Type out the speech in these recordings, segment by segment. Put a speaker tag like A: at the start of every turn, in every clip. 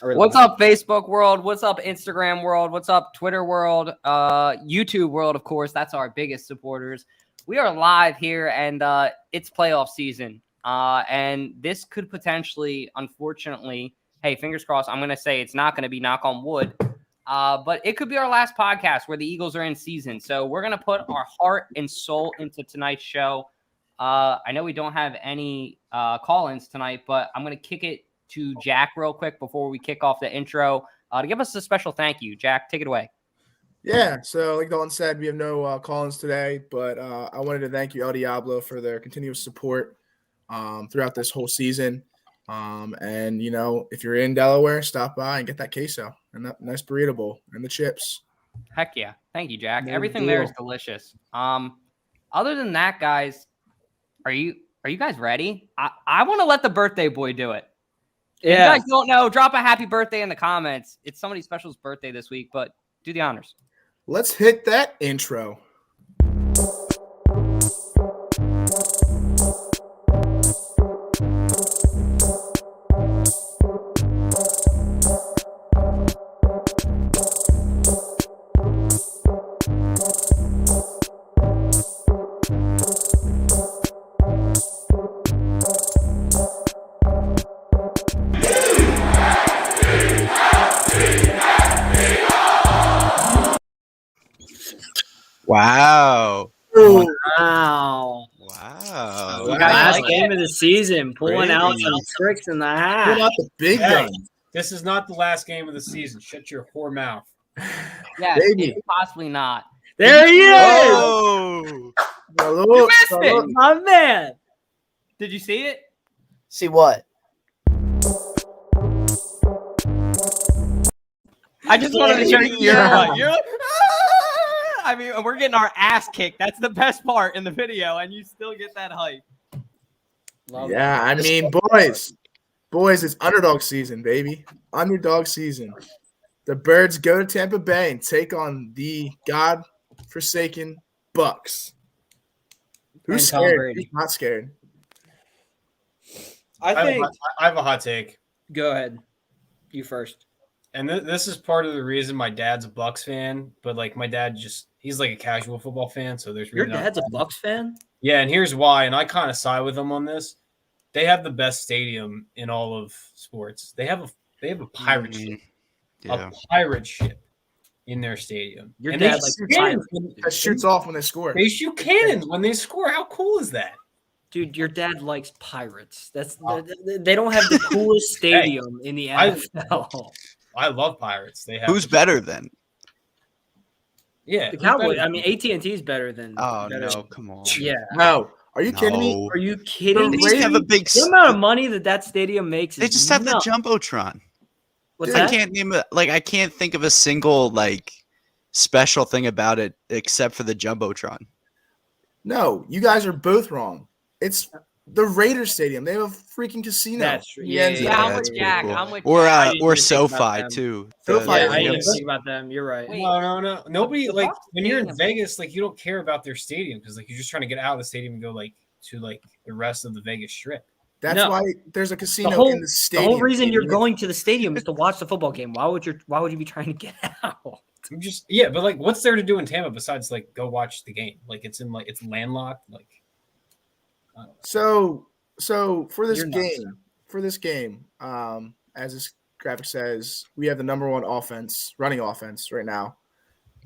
A: What's up, Facebook world? What's up, Instagram world? What's up, Twitter world? YouTube world, of course. That's our biggest supporters. We are live here, and it's playoff season. And this could potentially, unfortunately, hey, fingers crossed, I'm going to say it's not going to be knock on wood, but it could be our last podcast where the Eagles are in season. So we're going to put our heart and soul into tonight's show. I know we don't have any call-ins tonight, but I'm going to kick it to Jack real quick before we kick off the intro to give us a special thank you. Jack, take it away.
B: Yeah, so like Dalton said, we have no call-ins today, but I wanted to thank you, El Diablo, for their continuous support throughout this whole season. And, you know, if you're in Delaware, stop by and get that queso and that nice burrito bowl and the chips.
A: Heck yeah. Thank you, Jack.
B: No
A: Everything
B: deal.
A: there is delicious. Other than that, guys, are you guys ready? I want to let the birthday boy do it. Yeah. If you guys don't know, drop a happy birthday in the comments. It's somebody special's birthday this week, but do the honors.
B: Let's hit that intro.
C: Wow.
D: Wow. Last game of the season, pulling out some tricks in the hat.
B: Pulling out the big gun.
E: This is not the last game of the season. Shut your whore mouth.
A: Yeah,
B: Baby.
A: it's possibly not.
D: There he is.
C: Oh.
A: You missed it.
D: My man.
A: Did you see it?
F: See what?
A: I just wanted to show you. You're like, I mean, we're getting our ass kicked. That's the best part in the video, and you still get that hype.
B: Yeah, I mean, boys, it's underdog season, baby. Underdog season. The Birds go to Tampa Bay and take on the God-forsaken Bucs. Who's scared? Who's not scared?
E: I have a hot take.
D: Go ahead. You first.
E: And this is part of the reason my dad's a Bucs fan, but like my dad he's like a casual football fan, so there's
D: Your
E: really
D: dad's a Bucs fan?
E: Yeah, and here's why, and I kind of side with them on this. They have the best stadium in all of sports. They have a pirate ship.
C: Yeah.
E: A pirate ship in their stadium.
D: Your
E: and
D: dad
B: That shoots off when they score.
E: They shoot cannons when they score. How cool is that?
D: Dude, your dad likes pirates. They don't have the coolest stadium in the NFL.
E: I love Pirates. They have
C: Who's better then?
E: Yeah,
D: the Cowboys. I mean, AT&T is better than.
C: Oh
D: better.
C: no, come on.
D: Yeah.
B: No. Are you kidding me?
D: Are you kidding
C: They
D: me?
C: just have a big.
D: The amount of money that stadium makes.
C: They just have the jumbotron.
D: What's
C: I
D: that?
C: can't think of a single special thing about it except for the jumbotron.
B: No, you guys are both wrong. It's the Raiders Stadium. They have a freaking casino.
D: That's true.
B: Yeah,
A: I'm
C: that's
A: with
C: pretty
A: Jack.
C: cool.
A: I'm with
C: Or
A: Jack.
C: or
D: didn't think about
C: SoFi
D: them.
C: too.
B: SoFi,
D: I
B: Yeah,
D: didn't even
B: yes.
D: think about them. You're right.
A: Wait.
E: No. Nobody
A: The
E: like
A: Bucs
E: when you're in
A: stadium.
E: Vegas, you don't care about their stadium because you're just trying to get out of the stadium and go to the rest of the Vegas Strip.
B: That's
D: No.
B: why there's a casino
D: whole-
B: in the
D: The
B: stadium.
D: whole reason you're going to the stadium is to watch the football game. Why would you be trying to get out?
E: But what's there to do in Tampa besides go watch the game? It's landlocked.
B: So for this
D: You're nuts.
B: game, as this graphic says, we have the number one running offense right now,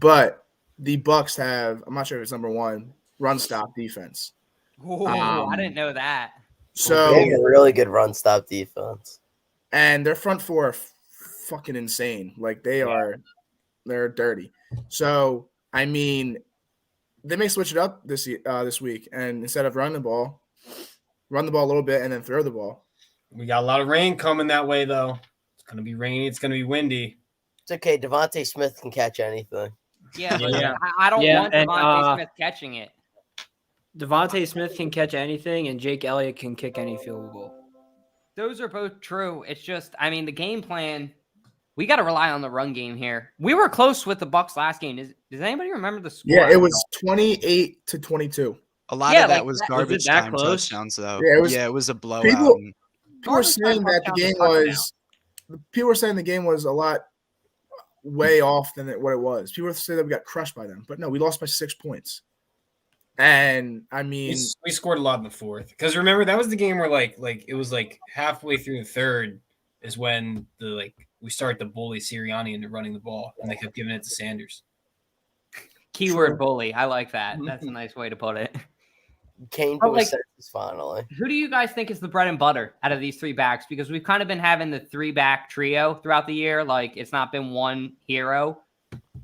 B: but the Bucs have, I'm not sure if it's number one, run stop defense.
A: Ooh, I didn't know that.
B: So
F: They have a really good run stop defense.
B: and their front four are fucking insane. They're dirty. So I mean, they may switch it up this week, and instead of run the ball a little bit and then throw the ball.
E: We got a lot of rain coming that way though. It's gonna be rainy. It's gonna be windy.
F: It's okay. DeVante Smith can catch anything.
A: Yeah, but
D: Yeah.
A: I don't
D: Yeah,
A: want
D: and,
A: DeVante Smith catching it.
D: DeVante Smith can catch anything, and Jake Elliott can kick any field goal.
A: Those are both true. It's just, I mean, the game plan, we got to rely on the run game here. We were close with the Bucs last game. Does anybody remember the score?
B: Yeah, it was 28-22.
C: A lot
A: Yeah,
C: of that
A: like
C: was
A: that-
C: garbage
D: was it that
C: time
D: close?
C: touchdowns, though.
B: Yeah, it was-
C: a blowout.
B: People-
C: and-
B: People were saying that the game was people were saying the game was a lot way off than what it was. People were saying that we got crushed by them, but no, we lost by 6 points. And I mean,
E: we scored a lot in the fourth because remember that was the game where like it was like halfway through the third is when we started to bully Sirianni into running the ball and they kept giving it to Sanders.
A: Keyword bully. I like that. That's a nice way to put it.
F: Came to a senses finally.
A: Who do you guys think is the bread and butter out of these three backs? Because we've kind of been having the 3-back trio throughout the year. Like, it's not been one hero.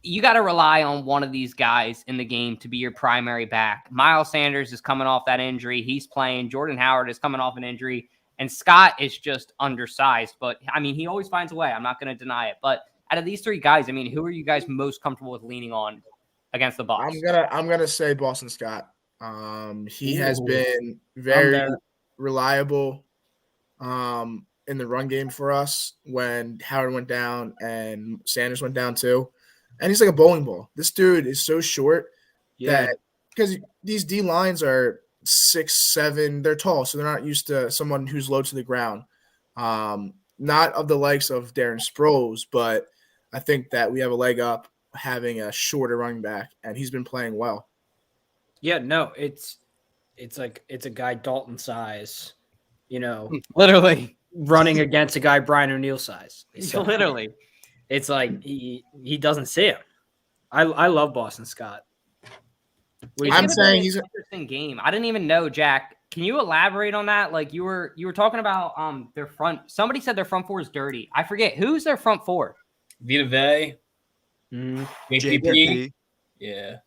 A: You got to rely on one of these guys in the game to be your primary back. Miles Sanders is coming off that injury. He's playing. Jordan Howard is coming off an injury. And Scott is just undersized. But, I mean, he always finds a way. I'm not going to deny it. But out of these three guys, I mean, who are you guys most comfortable with leaning on against the Bucs?
B: I'm gonna say Boston Scott. He has been very reliable in the run game for us when Howard went down and Sanders went down too. And he's like a bowling ball. This dude is so short that because these D lines are 6'7", they're tall, so they're not used to someone who's low to the ground. Not of the likes of Darren Sproles, but I think that we have a leg up having a shorter running back, and he's been playing well.
D: Yeah, no, it's like it's a guy Dalton size,
A: Literally
D: running against a guy Brian O'Neill size. So,
A: literally.
D: It's like he doesn't see him. I love Boston Scott.
B: I'm saying he's
A: an interesting game. I didn't even know, Jack. Can you elaborate on that? Like you were talking about their front. Somebody said their front four is dirty. I forget who's their front four.
E: Vita Vea. JPP. Yeah.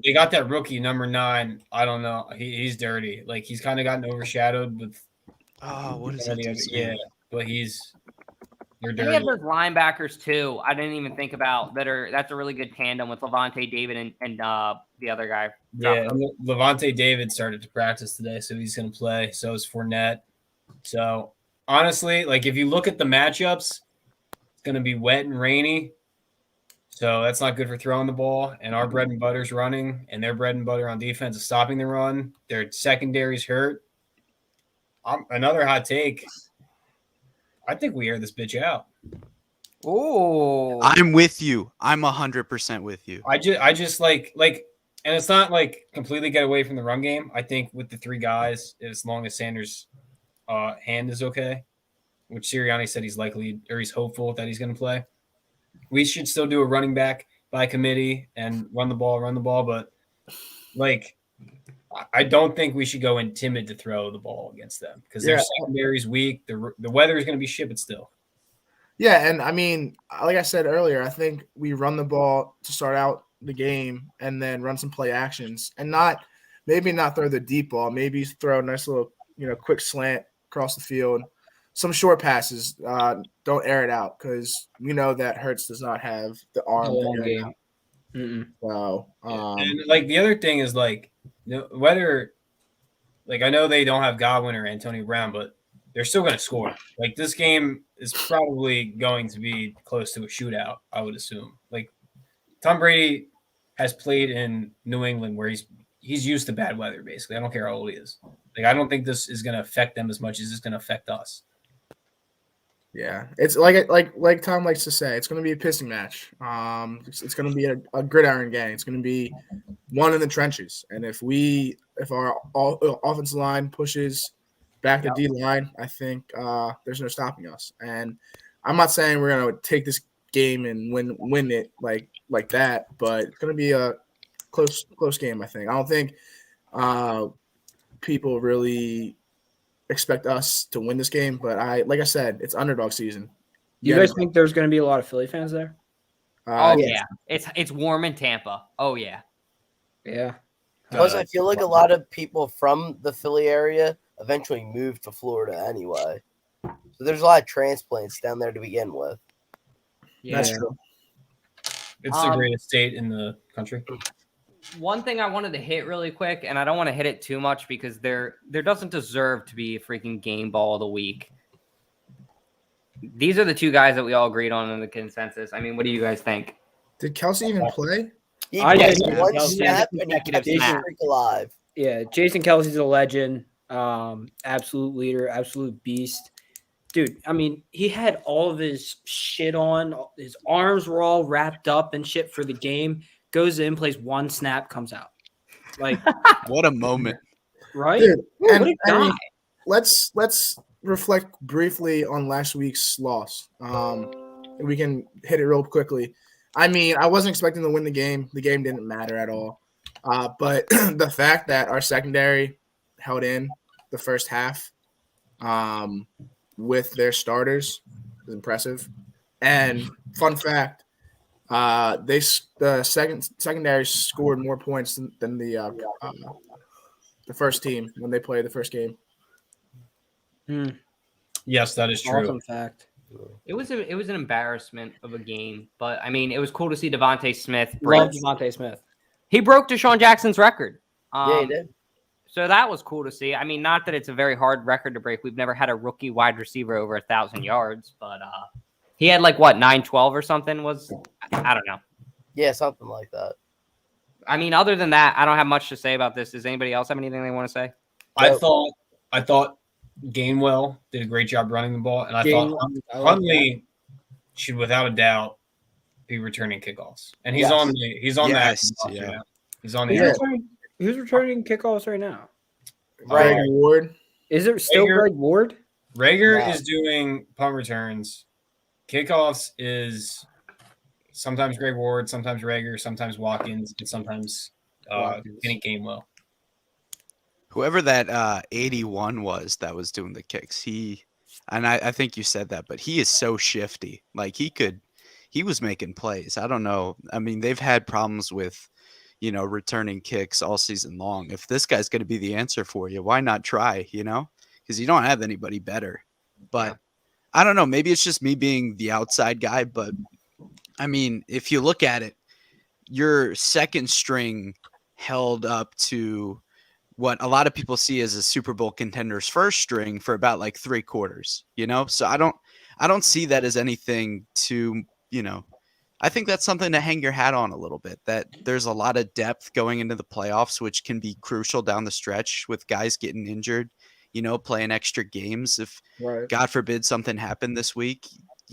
E: They got that rookie number 9. I don't know. He's dirty. Like he's kind of gotten overshadowed with.
C: What is that?
E: Yeah, but they're dirty.
A: They have those linebackers too. I didn't even think about that. That's a really good tandem with DeVante David and the other guy.
E: Yeah, DeVante David started to practice today, so he's going to play. So is Fournette. So honestly, like if you look at the matchups, it's going to be wet and rainy. So that's not good for throwing the ball. And our bread and butter is running, and their bread and butter on defense is stopping the run. Their secondary's hurt. Another hot take. I think we air this bitch out.
A: Oh,
C: I'm with you. I'm 100% with you.
E: I just like, and it's not like completely get away from the run game. I think with the 3 guys, as long as Sanders' hand is okay, which Sirianni said he's hopeful that he's going to play. We should still do a running back by committee and run the ball. But like, I don't think we should go in timid to throw the ball against them because their secondary's weak. The weather is going to be shit, but still.
B: Yeah, and I mean, like I said earlier, I think we run the ball to start out the game and then run some play actions and maybe not throw the deep ball. Maybe throw a nice little, quick slant across the field. Some short passes. Don't air it out because we know that Hurts does not have the arm. So,
E: and like the other thing is like whether, like I know they don't have Godwin or Antonio Brown, but they're still going to score. Like this game is probably going to be close to a shootout, I would assume. Like Tom Brady has played in New England where he's used to bad weather. Basically, I don't care how old he is. Like I don't think this is going to affect them as much as it's going to affect us.
B: Yeah, it's like Tom likes to say, it's going to be a pissing match. It's going to be a gridiron game. It's going to be one in the trenches. And if our offensive line pushes back the D line, I think there's no stopping us. And I'm not saying we're going to take this game and win it like that, but it's going to be a close game. I think. I don't think people really expect us to win this game, but like I said, it's underdog season.
D: You guys think there's going to be a lot of Philly fans there?
A: Yeah. It's warm in Tampa. Oh yeah.
F: Plus, I feel like a lot of people from the Philly area eventually moved to Florida anyway, so there's a lot of transplants down there to begin with.
B: Yeah. That's true.
E: It's the greatest state in the country.
A: One thing I wanted to hit really quick, and I don't want to hit it too much because there doesn't deserve to be a freaking game ball of the week. These are the 2 guys that we all agreed on in the consensus. I mean, what do you guys think?
B: Did Kelsey even play?
F: He played one snap and he kept his streak alive.
D: Yeah, Jason Kelsey's a legend, absolute leader, absolute beast. dude, I mean, he had all of his shit on. His arms were all wrapped up and shit for the game. Goes in, plays one snap, comes out. Like,
C: what a moment,
D: right?
B: Dude,
D: What a guy.
B: I mean, let's reflect briefly on last week's loss. We can hit it real quickly. I mean, I wasn't expecting to win the game. The game didn't matter at all. But the fact that our secondary held in the first half with their starters is impressive. And fun fact, the secondary scored more points than the first team when they played the first game.
E: Yes, that is true.
D: Awesome fact.
A: It was an embarrassment of a game, but I mean, it was cool to see DeVante Smith.
D: Love DeVante Smith.
A: He broke Deshaun Jackson's record.
F: Yeah, he did.
A: So that was cool to see. I mean, not that it's a very hard record to break. We've never had a rookie wide receiver over 1,000 yards, but he had like what 912 or something. I don't know.
F: Yeah, something like that.
A: I mean, other than that, I don't have much to say about this. Does anybody else have anything they want to say?
E: I thought Gainwell did a great job running the ball, and I thought Huntley should, without a doubt, be returning kickoffs. And he's on the He's on the
D: Who's returning kickoffs right now?
B: Greg Ward.
D: Is it still Greg Ward?
E: Rager is doing punt returns. Kickoffs is sometimes Greg Ward, sometimes Rager, sometimes Watkins, and sometimes Kenny Gainwell.
C: Whoever that 81 was that was doing the kicks, I think you said that, but he is so shifty. Like he was making plays. I don't know. I mean, they've had problems with, returning kicks all season long. If this guy's going to be the answer for you, why not try, because you don't have anybody better. But I don't know. Maybe it's just me being the outside guy. But I mean, if you look at it, your second string held up to what a lot of people see as a Super Bowl contender's first string for about like 3 quarters, So I don't see that as anything to, I think that's something to hang your hat on a little bit, that there's a lot of depth going into the playoffs, which can be crucial down the stretch with guys getting injured, playing extra games. If God forbid something happened this week,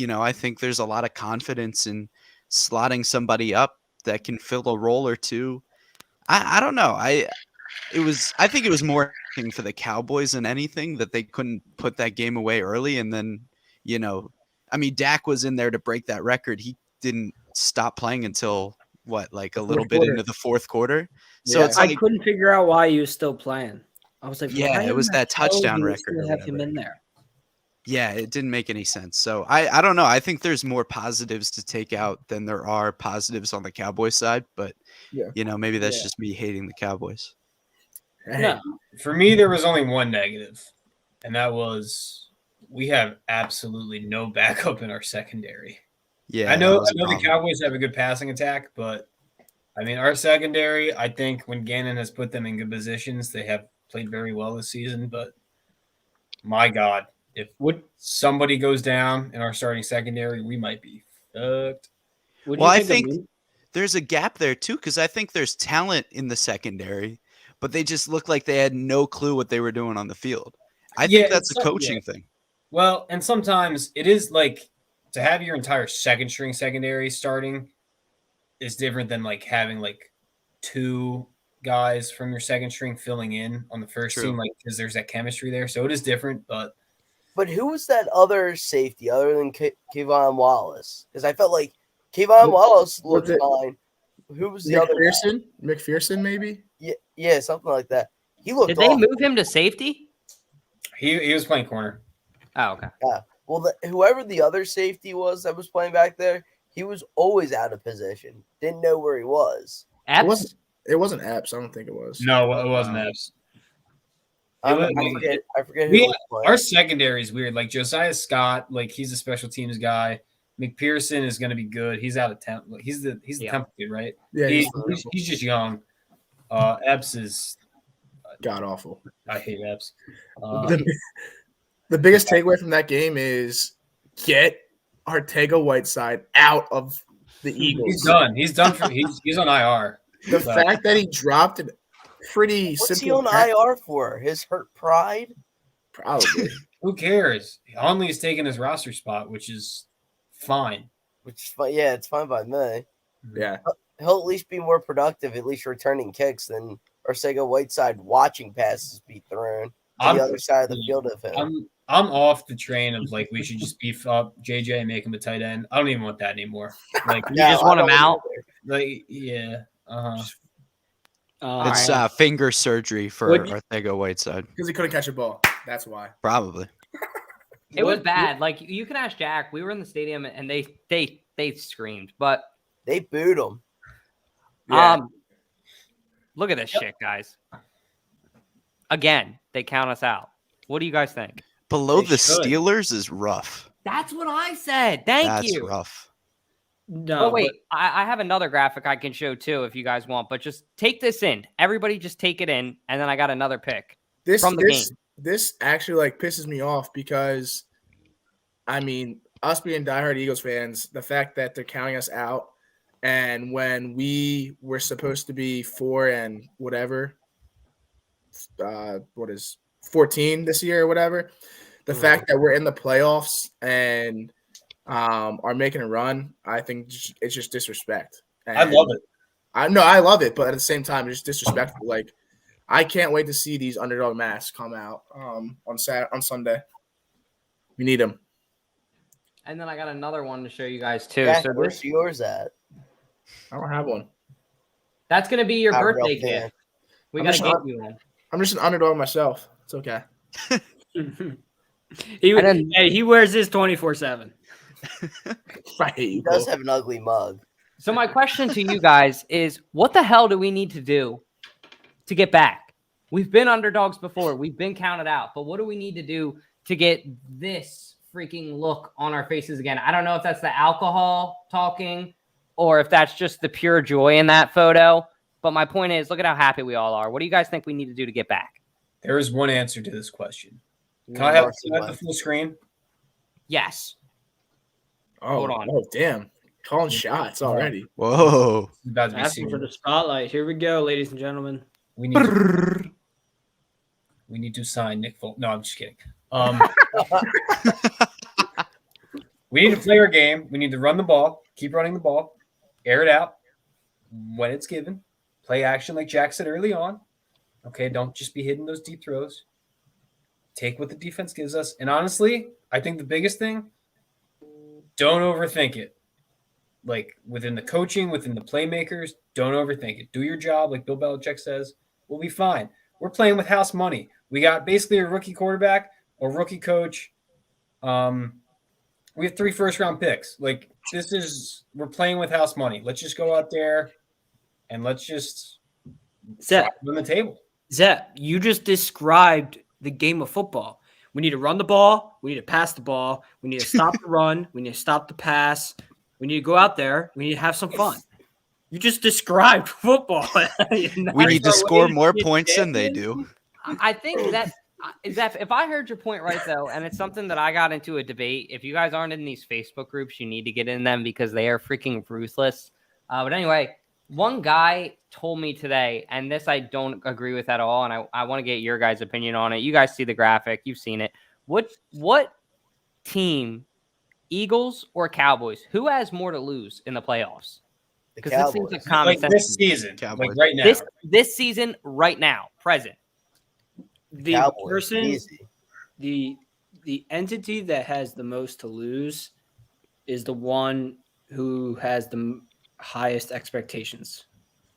C: I think there's a lot of confidence in slotting somebody up that can fill a role or two. I don't know. I think it was more for the Cowboys than anything that they couldn't put that game away early. And then, Dak was in there to break that record. He didn't stop playing until a little bit into the fourth quarter. So it's
D: I couldn't figure out why he was still playing. I was like,
C: it was that touchdown record.
D: Have him in there.
C: Yeah, it didn't make any sense. So I don't know. I think there's more positives to take out than there are positives on the Cowboys side. But maybe that's just me hating the Cowboys.
E: No, for me, there was only one negative, and that was we have absolutely no backup in our secondary.
C: Yeah,
E: I know the Cowboys have a good passing attack, but I mean, our secondary, I think when Gannon has put them in good positions, they have played very well this season. But my God, if somebody goes down in our starting secondary, we might be fucked.
C: Well, I think there's a gap there too, because I think there's talent in the secondary, but they just look like they had no clue what they were doing on the field. I think that's a coaching thing.
E: Well, and sometimes it is like to have your entire second string secondary starting is different than like having like 2 guys from your second string filling in on the first team, like because there's that chemistry there. So it is different, but
F: who was that other safety other than Kevon Wallace? Because I felt like Kevon Wallace looked fine. Who was the other?
B: McPherson, maybe?
F: Yeah, something like that. He looked.
A: Did they move him to safety?
E: He was playing corner.
A: Oh, okay.
F: Yeah. Well, whoever the other safety was that was playing back there, he was always out of position. Didn't know where he was.
A: Epps?
B: It wasn't Epps. I don't think it was.
E: No, it wasn't Epps.
F: I forget who was playing.
E: Our secondary is weird. Like Josiah Scott, like he's a special teams guy. McPherson is going to be good. He's out of town. He's the Temple kid, right?
B: Yeah,
E: he's just young. Epps is
B: god awful.
E: I hate Epps.
B: The biggest takeaway from that game is get Ortega-Whiteside out of the Eagles.
E: He's done. He's done. He's on IR.
B: The fact that he dropped it pretty
F: What's
B: simple.
F: What's he on IR for? His hurt pride?
B: Probably.
E: Who cares? Hundley's taking his roster spot, which is fine.
F: Which is fine. Yeah, it's fine by me.
B: Yeah.
F: He'll at least be more productive, at least returning kicks, than Arcega-Whiteside watching passes be thrown on the other side of the field of him.
E: I'm off the train of like we should just beef up JJ and make him a tight end. I don't even want that anymore. Like
A: you just want him out.
E: Like yeah.
C: It's finger surgery for Arcega-Whiteside
B: Because he couldn't catch a ball. That's why.
C: probably.
A: It was bad. Like you can ask Jack. We were in the stadium and they screamed, but
F: They booed him.
B: Yeah.
A: look at this shit, guys. Again, they count us out. What do you guys think?
C: Below
F: They
C: the
F: should.
C: Steelers is rough.
A: That's what I said. Thank
C: That's
A: you.
C: rough.
D: No,
A: Oh, wait. I have another graphic I can show too if you guys want, but just take this in. Everybody just take it in, and then I got another pick from the game.
B: This actually like pisses me off because, I mean, us being diehard Eagles fans, the fact that they're counting us out, and when we were supposed to be 4 and whatever, 14 this year or whatever, the fact that we're in the playoffs and are making a run, I think it's just disrespect. And
E: I love it.
B: I love it, but at the same time, it's just disrespectful. Like, I can't wait to see these underdog masks come out on Sunday. We need them.
A: And then I got another one to show you guys too.
F: Jack,
A: So
F: where's yours at?
B: I don't have one.
A: that's gonna be your
F: Not
A: birthday
F: real fan.
A: gift. We
B: I'm
A: gotta
B: just
A: get
B: not-
A: you one.
B: I'm just an underdog myself. It's okay.
D: he wears this 24/7.
B: I hate
F: He
B: you.
F: does have an ugly mug.
A: So my question to you guys is, what the hell do we need to do to get back? We've been underdogs before. We've been counted out. But what do we need to do to get this freaking look on our faces again? I don't know if that's the alcohol talking or if that's just the pure joy in that photo. But my point is, look at how happy we all are. What do you guys think we need to do to get back?
E: There is one answer to this question. Can I have the full screen?
A: Yes.
B: Oh,
A: Hold on.
B: Oh, damn. Calling shots already.
C: Whoa.
E: It's about to be
D: Asking for
E: serious.
D: the spotlight. Here we go, ladies and gentlemen.
E: We need to sign Nick Folk. No, I'm just kidding. We need to play our game. We need to run the ball, keep running the ball, air it out when it's given, play action like Jack said early on. Okay, don't just be hitting those deep throws. Take what the defense gives us. And honestly, I think the biggest thing, don't overthink it. Like within the coaching, within the playmakers, don't overthink it. Do your job, like Bill Belichick says. We'll be fine. We're playing with house money. We got basically a rookie quarterback, a rookie coach. We have 3 first-round picks. Like we're playing with house money. Let's just go out there and let's just
D: Zep,
E: on the table.
D: You just described the game of football. We need to run the ball. We need to pass the ball. We need to stop the run. We need to stop the pass. We need to go out there. We need to have some fun. You just described football.
C: We need to score more points than they do.
A: I think that if I heard your point right, though, and it's something that I got into a debate, if you guys aren't in these Facebook groups, you need to get in them because they are freaking ruthless. But anyway, one guy told me today, and this I don't agree with at all, and I want to get your guys' opinion on it. You guys see the graphic. You've seen it. What team, Eagles or Cowboys, who has more to lose in the playoffs?
F: The
A: Because this seems
F: Cowboys.
A: like common
E: Like
A: sense.
E: this season,
C: Cowboys.
E: like right now.
A: This season, right now, present.
D: The
F: Cowboys.
D: person,
F: Easy.
D: the entity that has the most to lose is the one who has the highest expectations.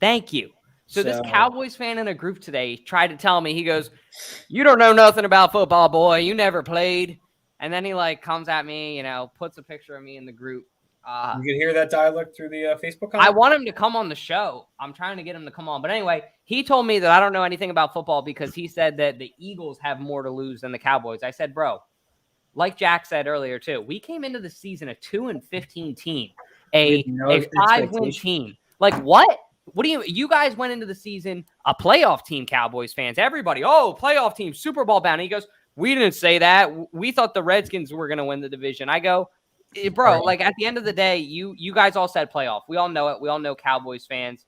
A: Thank you. So this
D: So-
A: Cowboys fan in a group today tried to tell me, he goes, "You don't know nothing about football, boy. You never played." And then he like comes at me, puts a picture of me in the group.
E: You can hear that dialect through the Facebook comment?
A: I want him to come on the show. I'm trying to get him to come on. But anyway, he told me that I don't know anything about football because he said that the Eagles have more to lose than the Cowboys. I said, bro, like Jack said earlier too, we came into the season a 2-15 team, a 5-win team. Like what? What do you guys went into the season a playoff team, Cowboys fans? Everybody, playoff team, Super Bowl bound. He goes, we didn't say that. We thought the Redskins were going to win the division. I go, bro, like at the end of the day, you guys all said playoff. We all know it. We all know Cowboys fans.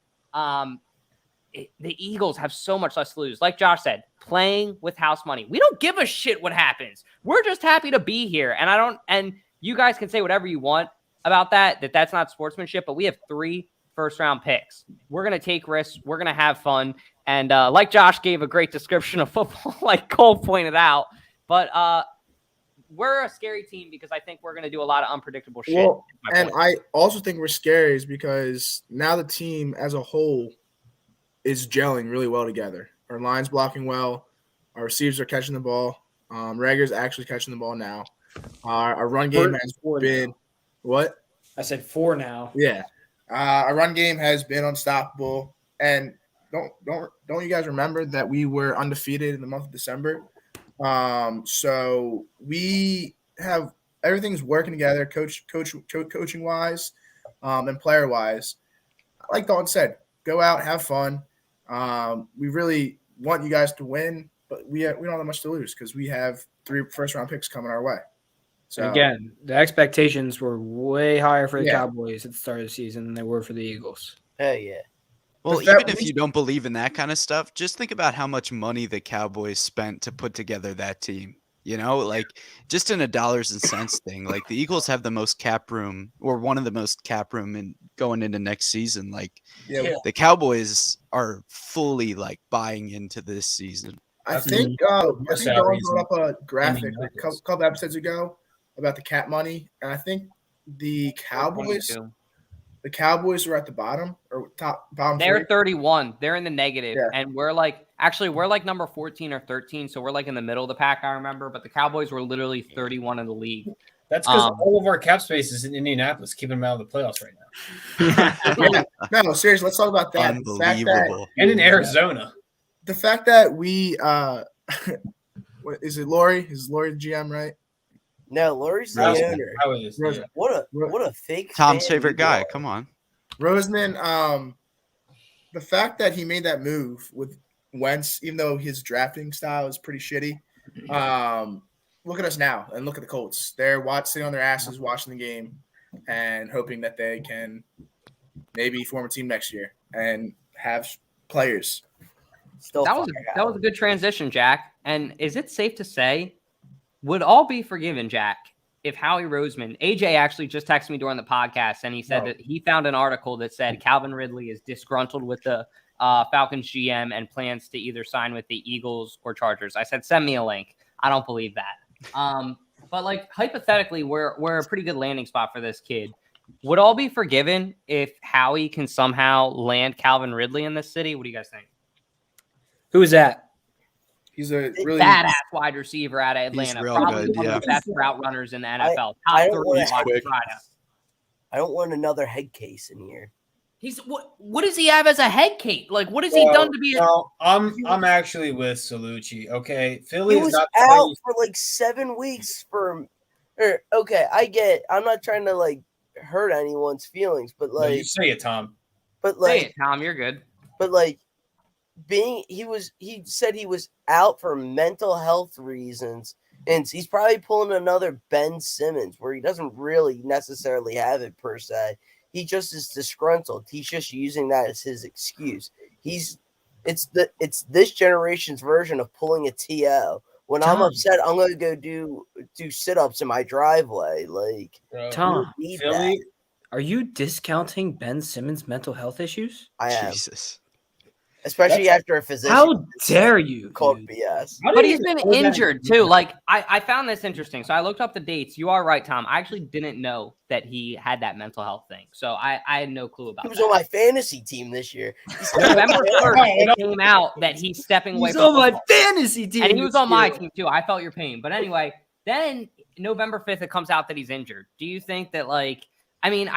A: the Eagles have so much less to lose. Like Josh said, playing with house money. We don't give a shit what happens. We're just happy to be here. And you guys can say whatever you want about that's not sportsmanship, but we have 3 first-round picks. We're going to take risks. We're going to have fun. And like Josh gave a great description of football, like Cole pointed out, but we're a scary team because I think we're going to do a lot of unpredictable shit.
B: Well, and I also think we're scary is because now the team as a whole is gelling really well together. Our line's blocking well. Our receivers are catching the ball. Rager's actually catching the ball now. Our run game has been – what?
D: I said 4 now.
B: Yeah. Our run game has been unstoppable. And don't you guys remember that we were undefeated in the month of December? So we have – everything's working together coaching-wise and player-wise. Like Dalton said, go out, have fun. We really want you guys to win, but we don't have much to lose because we have 3 first-round picks coming our way. So
D: again, the expectations were way higher for the Cowboys at the start of the season than they were for the Eagles.
F: Hell yeah.
C: Well, even if you don't believe in that kind of stuff, just think about how much money the Cowboys spent to put together that team. You know, like just in a dollars and cents thing, like the Eagles have the most cap room or one of the most cap room in going into next season. Like the Cowboys are fully like buying into this season.
B: I think Dawn brought up a graphic a couple episodes ago about the cap money, and I think the Cowboys are at the bottom or bottom.
A: They're 31. They're in the negative, and we're like number 14 or 13, so we're like in the middle of the pack. I remember, but the Cowboys were literally 31 in the league.
E: That's because all of our cap space is in Indianapolis, keeping them out of the playoffs right
B: now. No, seriously, let's talk about that.
C: Unbelievable.
E: And in Arizona.
B: The fact that we is it Lori? Is Lori the GM, right?
F: No, Lori's the owner. What a fake
C: Tom's favorite guy. Come on.
B: Roseman, the fact that he made that move with Wentz, even though his drafting style is pretty shitty, look at us now and look at the Colts. They're sitting on their asses watching the game and hoping that they can maybe form a team next year and have players.
A: That was a good transition, Jack. And is it safe to say would all be forgiven, Jack, if Howie Roseman, AJ actually just texted me during the podcast, and he said that he found an article that said Calvin Ridley is disgruntled with the Falcons GM and plans to either sign with the Eagles or Chargers. I said, send me a link. I don't believe that. But like hypothetically, we're a pretty good landing spot for this kid. Would all be forgiven if Howie can somehow land Calvin Ridley in this city? What do you guys think?
D: Who is that?
B: He's a really
A: badass wide receiver out of Atlanta.
C: He's real
A: Probably
C: good,
A: one of the best route runners in the NFL.
F: I
A: Top 3.
F: don't want another head case in here.
A: He's what does he have as a head case? Like what has he done to be?
E: I'm actually with Salucci. Okay, Philly
F: was out for like 7 weeks I get. I'm not trying to like hurt anyone's feelings, but like
E: you say it, Tom.
F: But like
A: say it, Tom, you're good.
F: But like. He said he was out for mental health reasons, and he's probably pulling another Ben Simmons where he doesn't really necessarily have it per se. He just is disgruntled. He's just using that as his excuse. It's this generation's version of pulling a TO. When I'm upset, I'm gonna go do sit-ups in my driveway. Like
D: Tom, are you discounting Ben Simmons' mental health issues?
F: I am.
C: Jesus.
F: Especially after a physician.
D: How dare you?
F: Called BS.
A: But he's been injured too. Like I found this interesting. So I looked up the dates. You are right, Tom. I actually didn't know that he had that mental health thing. So I had no clue about it.
F: He was on my fantasy team this year.
A: November 1st, it came out that he's stepping away from
D: my fantasy team.
A: And he was on my team too. I felt your pain. But anyway, then November 5th, it comes out that he's injured. Do you think that I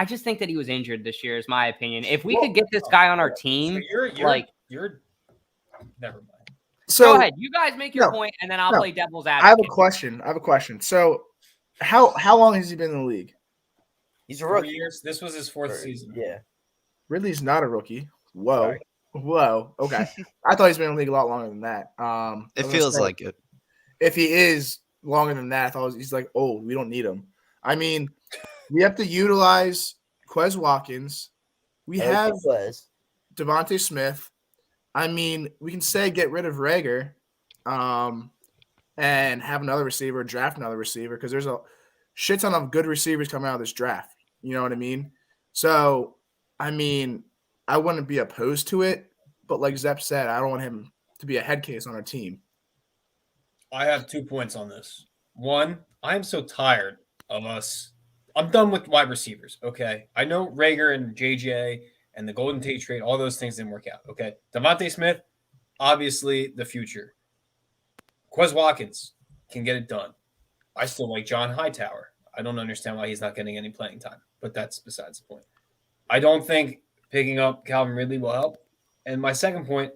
A: just think that he was injured this year is my opinion. If we could get this guy on our team,
E: you're never mind.
B: So
A: go ahead. You guys make your point, and then I'll play devil's advocate.
B: I have a question. So how long has he been in the league?
F: He's a rookie.
E: 4 years. This was his 4th season.
F: Yeah.
B: Ridley's not a rookie. Whoa.
F: Sorry.
B: Whoa. Okay. I thought he's been in the league a lot longer than that.
C: It feels like it.
B: If he is longer than that, I thought he's like old. We don't need him. I mean, we have to utilize Quez Watkins. We have DeVonte Smith. I mean, we can say get rid of Rager, and have another receiver, draft another receiver, because there's a shit ton of good receivers coming out of this draft. You know what I mean? So, I mean, I wouldn't be opposed to it, but like Zepp said, I don't want him to be a head case on our team.
E: I have 2 points on this. One, I am so tired of us. I'm done with wide receivers. Okay. I know Rager and JJ and the Golden Tate trade, all those things didn't work out. Okay. DeVante Smith, obviously the future. Quez Watkins can get it done. I still like John Hightower. I don't understand why he's not getting any playing time, but that's besides the point. I don't think picking up Calvin Ridley will help. And my second point,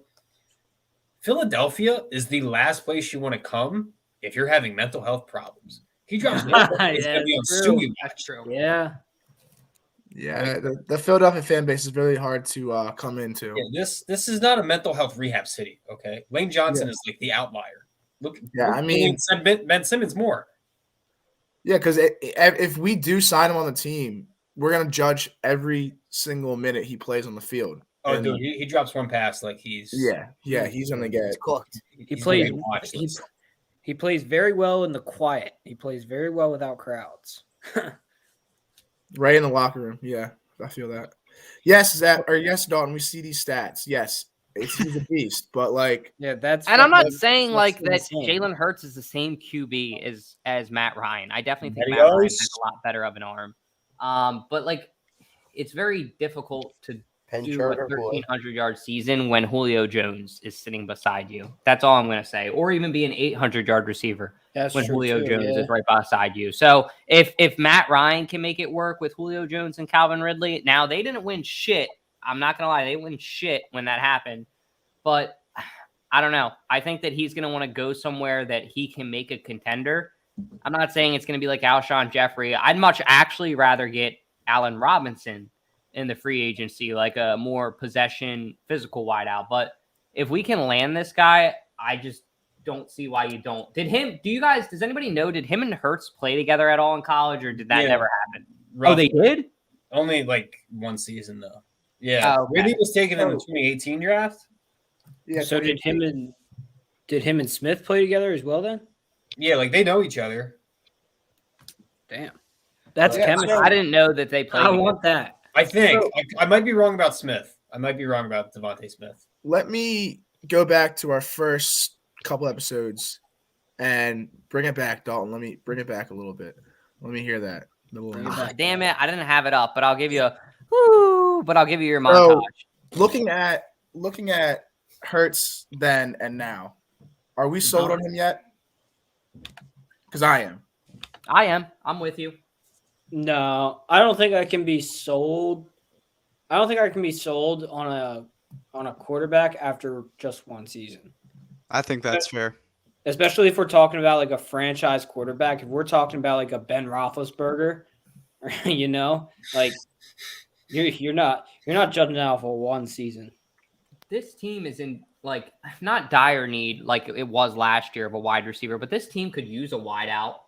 E: Philadelphia is the last place you want to come if you're having mental health problems. He drops it's going to be on Stewie.
A: That's true.
D: Yeah.
B: Yeah, the Philadelphia fan base is really hard to come into.
E: Yeah, this is not a mental health rehab city, okay? Lane Johnson is like the outlier. Look,
B: I mean,
E: Ben Simmons more.
B: Yeah, because if we do sign him on the team, we're gonna judge every single minute he plays on the field.
E: Oh, and, dude, he drops one pass like he's
B: he's gonna get
F: cooked.
D: He plays very well in the quiet. He plays very well without crowds.
B: Right in the locker room. Yeah, I feel that. Yes, Dalton. We see these stats. Yes, he's a beast, but like,
D: yeah, that's.
A: And I'm not saying like that. Jalen Hurts is the same QB as Matt Ryan. I definitely think Matt Ryan has a lot better of an arm. But like, it's very difficult to do a 1,300-yard season when Julio Jones is sitting beside you. That's all I'm going to say. Or even be an 800-yard receiver when Julio Jones is right beside you. So if Matt Ryan can make it work with Julio Jones and Calvin Ridley, now they didn't win shit. I'm not going to lie. They win shit when that happened. But I don't know. I think that he's going to want to go somewhere that he can make a contender. I'm not saying it's going to be like Alshon Jeffrey. I'd much actually rather get Allen Robinson in the free agency, like a more possession physical wideout. But if we can land this guy, I just don't see why you don't. Does anybody know, did him and Hurts play together at all in college, or did that never happen?
E: Rough.
A: Oh, they did?
E: Only like one season though. Yeah. Ridley was taken in the 2018 draft.
D: Yeah. So did him and Smith play together as well then?
E: Yeah, like they know each other.
D: Damn. That's chemistry.
A: I didn't know that they played.
D: I want that.
E: I think I might be wrong about Smith. I might be wrong about DeVante Smith.
B: Let me go back to our first couple episodes and bring it back, Dalton. Let me bring it back a little bit. Let me hear that.
A: Damn it. I didn't have it up, but I'll give you your montage.
B: So, looking at Hurts then and now, are we sold on him yet? Because I am.
A: I'm with you.
D: No, I don't think I can be sold. I don't think I can be sold on a quarterback after just one season.
C: I think that's fair.
D: Especially if we're talking about like a franchise quarterback. If we're talking about like a Ben Roethlisberger, like you're not judging out for one season.
A: This team is in like not dire need like it was last year of a wide receiver, but this team could use a wideout.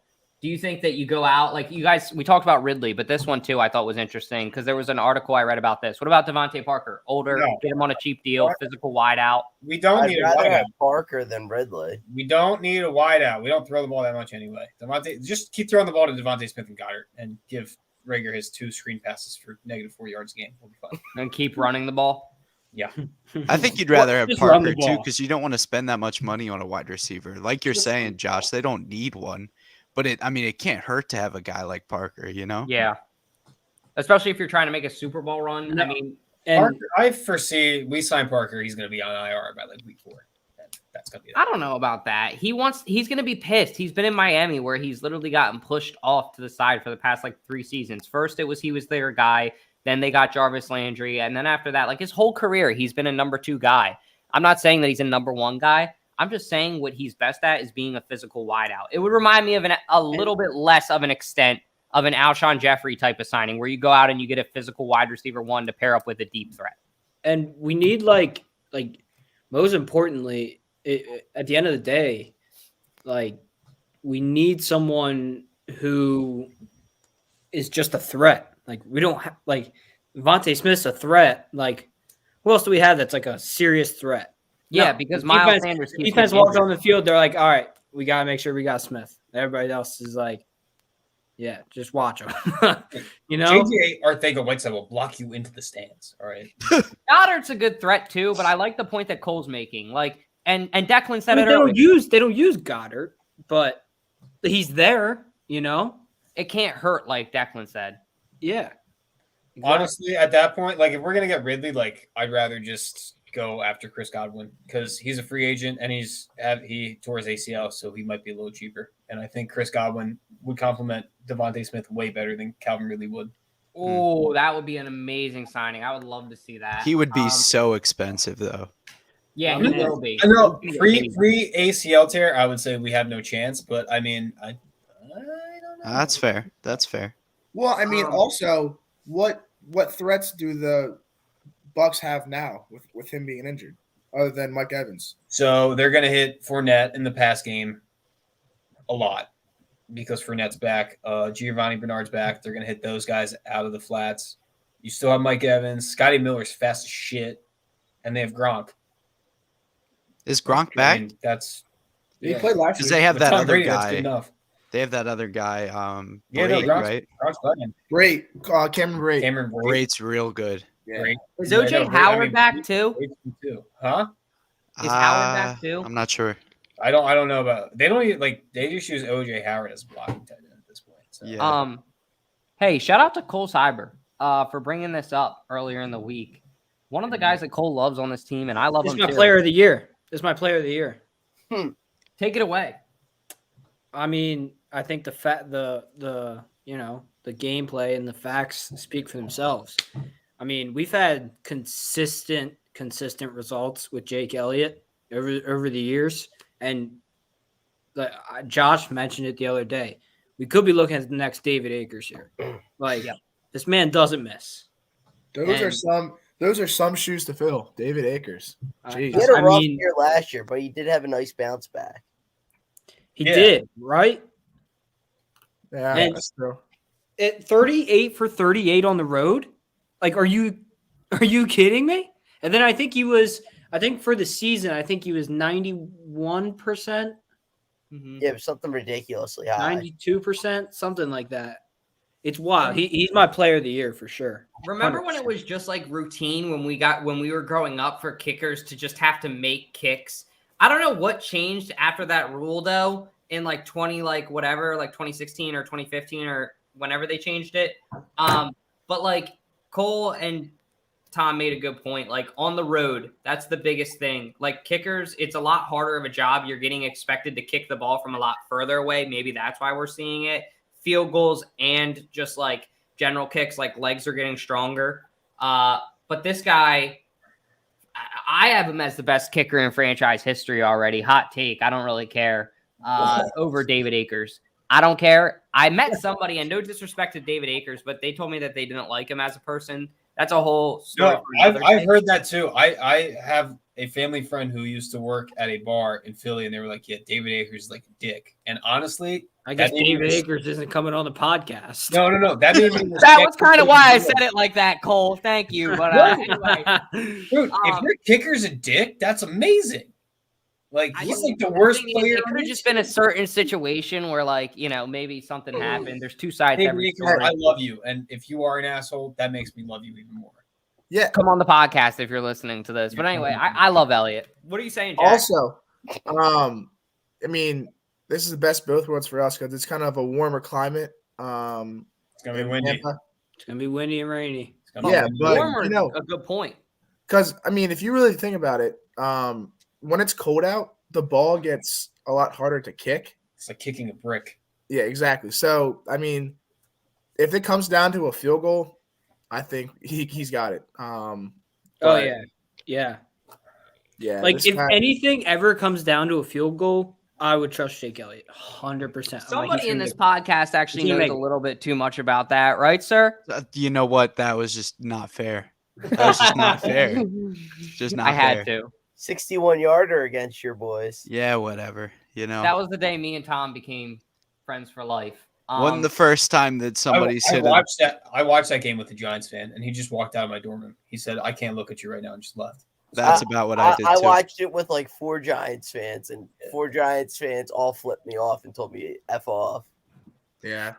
A: Do you think that you go out like you guys? We talked about Ridley, but this one too I thought was interesting because there was an article I read about this. What about DeVante Parker? Older, get him on a cheap deal, physical wideout.
E: We don't need a wideout.
F: Have Parker than Ridley.
E: We don't need a wideout. We don't throw the ball that much anyway. DeVante, just keep throwing the ball to DeVante Smith and Goddard and give Rager his 2 screen passes for -4 yards a game. We'll be fine.
A: And keep running the ball.
E: Yeah.
C: I think you'd rather have Parker too because you don't want to spend that much money on a wide receiver. Like you're saying, Josh, they don't need one. But it can't hurt to have a guy like Parker,
A: Yeah. Especially if you're trying to make a Super Bowl run.
D: No.
A: I mean,
E: Parker, I foresee we sign Parker. He's going to be on IR by like week 4. That's going to be.
A: I don't know about that. He's going to be pissed. He's been in Miami where he's literally gotten pushed off to the side for the past like 3 seasons. First, he was their guy. Then they got Jarvis Landry. And then after that, like his whole career, he's been a number 2 guy. I'm not saying that he's a number 1 guy. I'm just saying what he's best at is being a physical wideout. It would remind me of a little bit less of an extent of an Alshon Jeffrey type of signing where you go out and you get a physical wide receiver 1 to pair up with a deep threat.
D: And we need like most importantly, at the end of the day, like we need someone who is just a threat. Like we don't have like DeVante Smith's a threat. Like who else do we have that's like a serious threat?
A: Yeah,
D: No,
A: because
D: the
A: Miles
D: defense,
A: Sanders
D: the
A: keeps
D: defense
A: getting
D: walks
A: injured.
D: on the field. They're like, all right, we got to make sure we got Smith. Everybody else is like, yeah, just watch him. You know?
E: JJ Arcega-Whiteside will block you into the stands. All right.
A: Goddard's a good threat too, but I like the point that Cole's making. Like, and Declan said
D: I mean,
A: it earlier.
D: they don't use Goddard, but he's there, you know?
A: It can't hurt, like Declan said.
D: Yeah. Exactly.
E: Honestly, at that point, like if we're gonna get Ridley, like I'd rather just go after Chris Godwin because he's a free agent and he tore his ACL, so he might be a little cheaper. And I think Chris Godwin would complement DeVante Smith way better than Calvin Ridley would.
A: Oh, that would be an amazing signing. I would love to see that.
C: He would be so expensive though.
A: Yeah,
E: I
A: he
E: mean,
A: will be.
E: I know
A: He's
E: free ACL tear, I would say we have no chance. But I mean, I don't know.
C: That's fair. That's fair.
B: Well, I mean, also, what threats do the Bucs have now with him being injured, other than Mike Evans?
E: So they're gonna hit Fournette in the pass game a lot because Fournette's back. Giovanni Bernard's back. They're gonna hit those guys out of the flats. You still have Mike Evans. Scotty Miller's fast as shit, and they have Gronk.
C: Is Gronk
E: I
C: back?
E: mean, that's
B: He played last
C: Because
B: year.
C: they have
E: with
C: that
E: Tom
C: other
E: Brady, that's good
C: guy.
E: enough.
C: They have that other guy.
E: Yeah, no,
C: Brate,
E: Gronk's,
C: right?
E: Gronk's playing.
B: Great. Cameron Brate.
E: Cameron Brate.
C: Brate's real good.
B: Yeah.
E: Brate.
A: Is
E: Yeah,
A: OJ
E: no, Brate,
A: Howard back too?
E: Brate's good too. Huh?
A: Is Howard back too?
C: I'm not sure.
E: I don't know about. They don't even, like. They just use OJ Howard as a blocking tight end at this point. So.
C: Yeah.
A: Hey, shout out to Cole Cyber for bringing this up earlier in the week. One of the guys that Cole loves on this team, and I love
D: This
A: him
D: is my
A: too.
D: player of the year. This is my player of the year.
A: Take it away.
D: I mean, I think the gameplay and the facts speak for themselves. I mean, we've had consistent results with Jake Elliott over the years, and Josh mentioned it the other day. We could be looking at the next David Akers here. Like, this man doesn't miss.
B: Those are some shoes to fill. David Akers.
F: He
B: Jeez.
F: had a
D: I
F: rough
D: mean-
F: year last year, but he did have a nice bounce back.
D: He
E: Yeah.
D: did, right?
B: Yeah,
D: And-
B: that's true.
D: At 38 for 38 on the road? Like, are you kidding me? And then I think for the season, I think he was 91%,
F: Yeah, something ridiculously high.
D: 92%, something like that. It's wild. He's my player of the year for sure.
A: Remember when
D: 100%.
A: it was just like routine when we were growing up for kickers to just have to make kicks? I don't know what changed after that rule though in like 2016 or 2015 or whenever they changed it. But like Cole and Tom made a good point. Like on the road, that's the biggest thing. Like kickers, it's a lot harder of a job. You're getting expected to kick the ball from a lot further away. Maybe that's why we're seeing it. Field goals and just like general kicks, like legs are getting stronger. But this guy, I have him as the best kicker in franchise history already. Hot take. I don't really care. Over David Akers. I don't care. I met somebody, and no disrespect to David Akers, but they told me that they didn't like him as a person. That's a whole story.
E: No,
A: for another
E: I've
A: day.
E: heard that too. I have a family friend who used to work at a bar in Philly, and they were like, "Yeah, David Akers is like a dick." And honestly,
D: I guess
E: that made me
D: David
E: res-
D: Akers isn't coming on the podcast.
E: No. That made me
A: That
E: respect
A: was kind of why I
E: him.
A: said it like that, Cole. Thank you. But anyway,
E: Dude, if your kicker's a dick, that's amazing. Like
A: I
E: he's
A: just-
E: like the worst
A: I mean,
E: player.
A: It could have just been a certain situation where, like, maybe something happened. There's two sides to
E: David
A: every
E: Akers,
A: story.
E: I love you, and if you are an asshole, that makes me love you even more.
B: Yeah.
A: Come on the podcast if you're listening to this. But anyway, I love Elliott. What are you saying, Jack?
B: Also, I mean, this is the best both worlds for us because it's kind of a warmer climate.
E: It's gonna be
B: in
E: windy.
B: Tampa.
D: It's gonna be windy and rainy.
E: It's gonna be
B: Yeah,
E: windy.
B: but
A: Warmer,
B: you know,
A: a good point.
B: because I mean, if you really think about it, when it's cold out, the ball gets a lot harder to kick.
E: It's like kicking a brick.
B: Yeah, exactly. So I mean, if it comes down to a field goal, I think he's got it.
D: Oh
B: But,
D: yeah.
B: yeah.
D: Like if anything ever comes down to a field goal, I would trust Jake Elliott 100%.
A: Somebody in this podcast actually
D: He's gonna
A: knows
D: make
A: a
D: it.
A: little bit too much about that, right, sir?
C: You know what? That was just not fair. That was just not fair. Just not
A: I had
C: fair.
A: to.
F: 61-yarder against your boys.
C: Yeah, whatever. You know,
A: That was the day me and Tom became friends for life.
C: wasn't the first time that somebody
E: I
C: said
E: watched that. I watched that game with the Giants fan, and he just walked out of my dorm room. He said, "I can't look at you right now," and just left.
C: That's about what I did too.
F: I watched it with like 4 Giants fans, and 4 Giants fans all flipped me off and told me F off.
B: Yeah.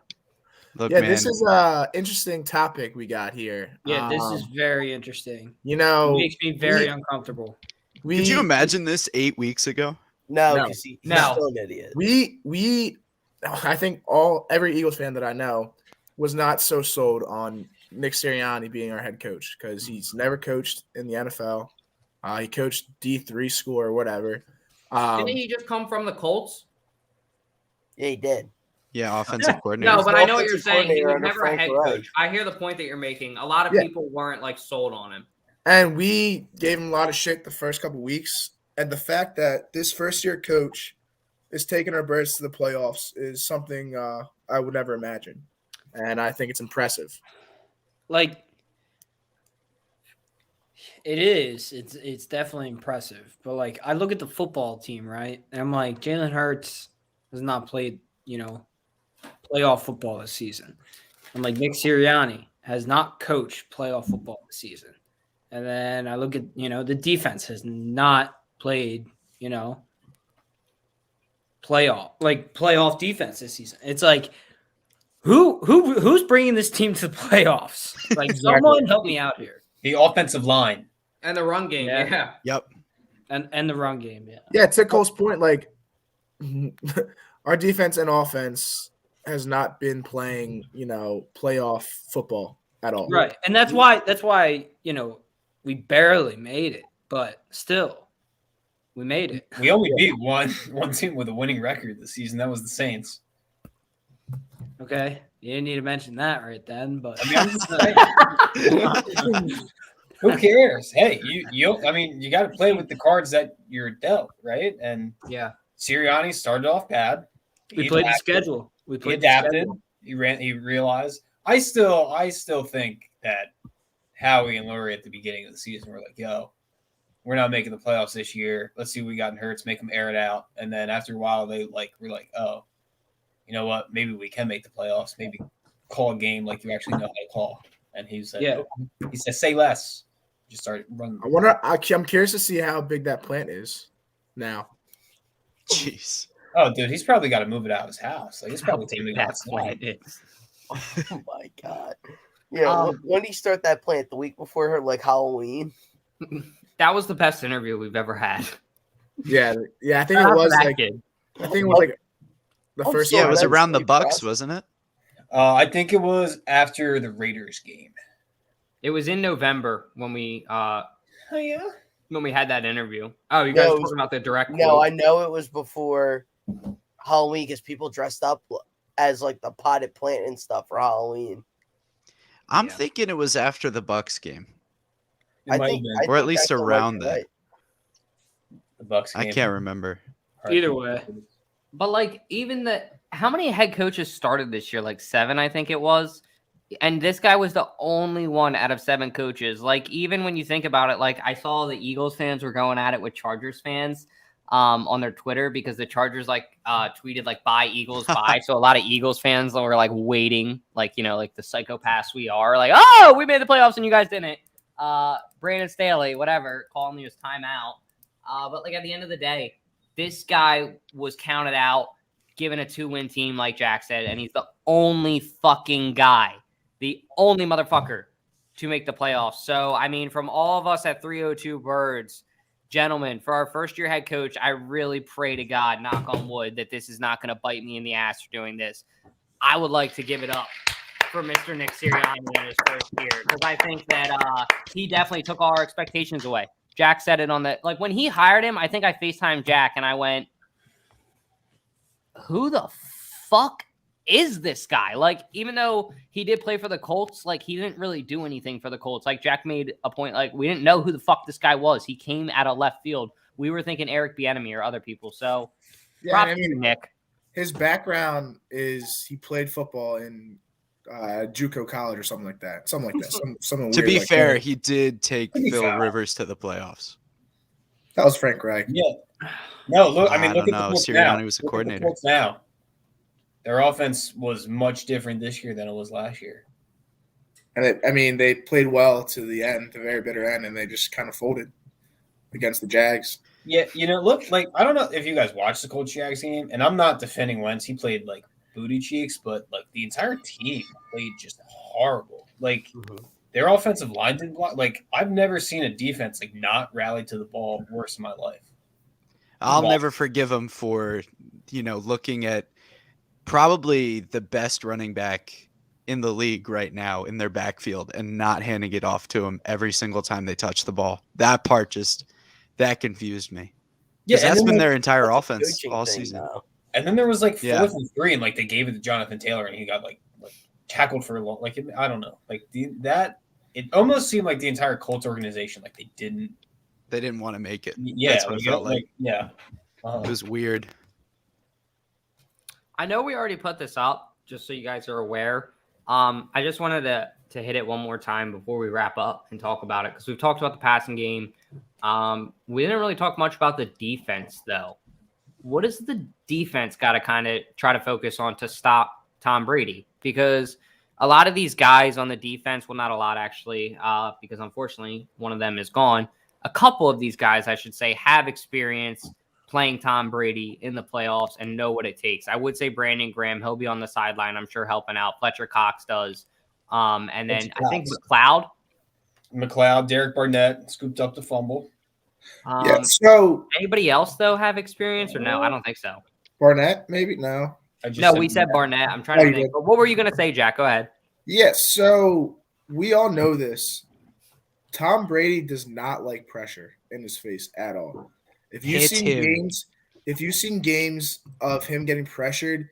C: Look,
B: Yeah,
C: man,
B: this is a interesting topic we got here.
D: Yeah, this is very interesting.
B: You
D: It
B: know,
D: makes me very uncomfortable.
C: could you imagine this 8 weeks ago?
F: No,
A: No.
F: because he's
A: No.
F: still an idiot.
B: I think every Eagles fan that I know was not so sold on Nick Sirianni being our head coach because he's never coached in the NFL. He coached D3 school or whatever.
A: Didn't he just come from the Colts?
F: Yeah, he did.
C: Yeah, offensive coordinator.
A: No, but I know what you're
F: offensive
A: saying. He
F: coordinator
A: was
F: under
A: never a
F: Frank
A: head
F: Reich.
A: coach. I hear the point that you're making. A lot of
B: Yeah.
A: people weren't like sold on him.
B: And we gave him a lot of shit the first couple weeks. And the fact that this first-year coach is taking our Birds to the playoffs is something I would never imagine. And I think it's impressive.
D: Like, it is. It's definitely impressive. But like, I look at the football team, right? And I'm like, Jalen Hurts has not played, playoff football this season. I'm like, Nick Sirianni has not coached playoff football this season. And then I look at, the defense has not played, playoff defense this season. It's like, who's bringing this team to the playoffs? Like, someone help me out here.
E: The offensive line.
A: And the run game, yeah.
C: Yep.
D: And the run game, yeah.
B: Yeah, to Cole's point, like our defense and offense has not been playing, playoff football at all.
D: Right. And that's why, we barely made it, but still we made it.
E: We only beat one team with a winning record this season. That was the Saints.
D: Okay. You didn't need to mention that right then, but
E: I mean, I'm just saying. Who cares? Hey, you got to play with the cards that you're dealt, right? And
A: Yeah.
E: Sirianni started off bad.
D: we played the schedule.
E: He adapted. He realized. I still think that Howie and Lurie at the beginning of the season were like, "Yo, we're not making the playoffs this year. Let's see what we got in Hurts, make them air it out." And then after a while, they were like, "Oh, you know what? Maybe we can make the playoffs. Maybe call a game like you actually know how to call." And he said,
D: Yeah.
E: He said, "Say less." Just started running.
B: I'm curious to see how big that plant is now.
C: Jeez.
E: Oh, dude, he's probably got to move it out of his house. Like, it's probably time to go
A: That's what
E: outside.
A: it is.
F: Oh my god. Yeah, when did he start that plant? The week before Halloween?
A: That was the best interview we've ever had.
B: Yeah. I think it
A: Shout out to
B: was
A: that
B: like
A: kid.
B: I think it was like the
F: I'm
B: first
F: sorry,
C: Yeah, it was
F: that's
C: around the
F: pretty
C: Bucs,
F: impressive.
C: wasn't it?
E: I think it was after the Raiders game.
A: It was in November when we
E: Oh, yeah?
A: had that interview. Oh, you guys
F: No,
A: talking about the direct
F: No,
A: quote?
F: I know it was before Halloween because people dressed up as like the potted plant and stuff for Halloween.
C: I'm
A: Yeah.
C: thinking it was after the Bucs game.
E: It might have been
C: Or at
F: think
C: least
F: that's the
C: around
F: right-
C: that.
F: right.
E: the Bucs game.
C: I can't remember.
D: Either way.
A: But like even how many head coaches started this year? Like 7, I think it was. And this guy was the only one out of 7 coaches. Like even when you think about it, like I saw the Eagles fans were going at it with Chargers fans on their Twitter because the Chargers tweeted like "Bye Eagles, bye." So a lot of Eagles fans were like waiting, like like the psychopaths we are, like, "Oh, we made the playoffs and you guys didn't." Brandon Staley, whatever, calling me his timeout. But like at the end of the day, this guy was counted out, given a 2-win team, like Jack said, and he's the only fucking guy, the only motherfucker to make the playoffs. So, I mean, from all of us at 302 Birds, gentlemen, for our first-year head coach, I really pray to God, knock on wood, that this is not going to bite me in the ass for doing this. I would like to give it up for Mr. Nick Sirianni in his first year because I think that he definitely took all our expectations away. Jack said it on the when he hired him, I think I FaceTimed Jack and I went, who the fuck is this guy? Like, even though he did play for the Colts, like he didn't really do anything for the Colts. Like Jack made a point, like we didn't know who the fuck this guy was. He came out of left field. We were thinking Eric Bieniemy or other people. So
B: Yeah,
A: props
B: I mean,
A: to Nick.
B: his background is he played football in JUCO college or something like that. Something
C: To
B: weird
C: be
B: like
C: fair,
B: that.
C: he did take
E: Pretty
C: Phil
E: foul.
C: Rivers to the playoffs.
B: That was Frank Reich.
E: Yeah. No, look. I mean,
C: I
E: look
C: don't
E: at the
C: know.
E: Colts
C: Sirianni
E: now.
C: was a
E: Look at the
C: coordinator.
E: Colts now. Their offense was much different this year than it was last year.
B: And they played well to the end, the very bitter end, and they just kind of folded. against the Jags.
E: Yeah, look, like, I don't know if you guys watched the Colts Jags game, and I'm not defending Wentz. He played like booty cheeks, but like the entire team played just horrible. Like their offensive line didn't block. Like I've never seen a defense like not rally to the ball worse in my life.
C: I'll never forgive him for, looking at probably the best running back in the league right now in their backfield and not handing it off to him every single time they touch the ball. That part that confused me. Yeah, that's been their entire offense all season.
F: Now.
E: And then there was like 4th and 3, and like they gave it to Jonathan Taylor, and he got like tackled for a long. Like I don't know, like it almost seemed like the entire Colts organization like they didn't
C: want to make it.
E: Yeah,
C: that's what it felt like.
E: Yeah,
C: it was weird.
A: I know we already put this up, just so you guys are aware. I just wanted to hit it one more time before we wrap up and talk about it, because we've talked about the passing game. We didn't really talk much about the defense, though. What does the defense got to kind of try to focus on to stop Tom Brady? Because a lot of these guys on the defense, well, not a lot actually, because unfortunately one of them is gone. A couple of these guys, I should say, have experience playing Tom Brady in the playoffs and know what it takes. I would say Brandon Graham, he'll be on the sideline, I'm sure, helping out. Fletcher Cox does. And then I think
E: McLeod, Derek Barnett scooped up the fumble.
B: So
A: anybody else though have experience or no? I don't think so.
B: Barnett, maybe no.
A: No, we said Barnett. I'm trying to think. But what were you gonna say, Jack? Go ahead.
B: Yes. So we all know this. Tom Brady does not like pressure in his face at all. If you've seen games of him getting pressured,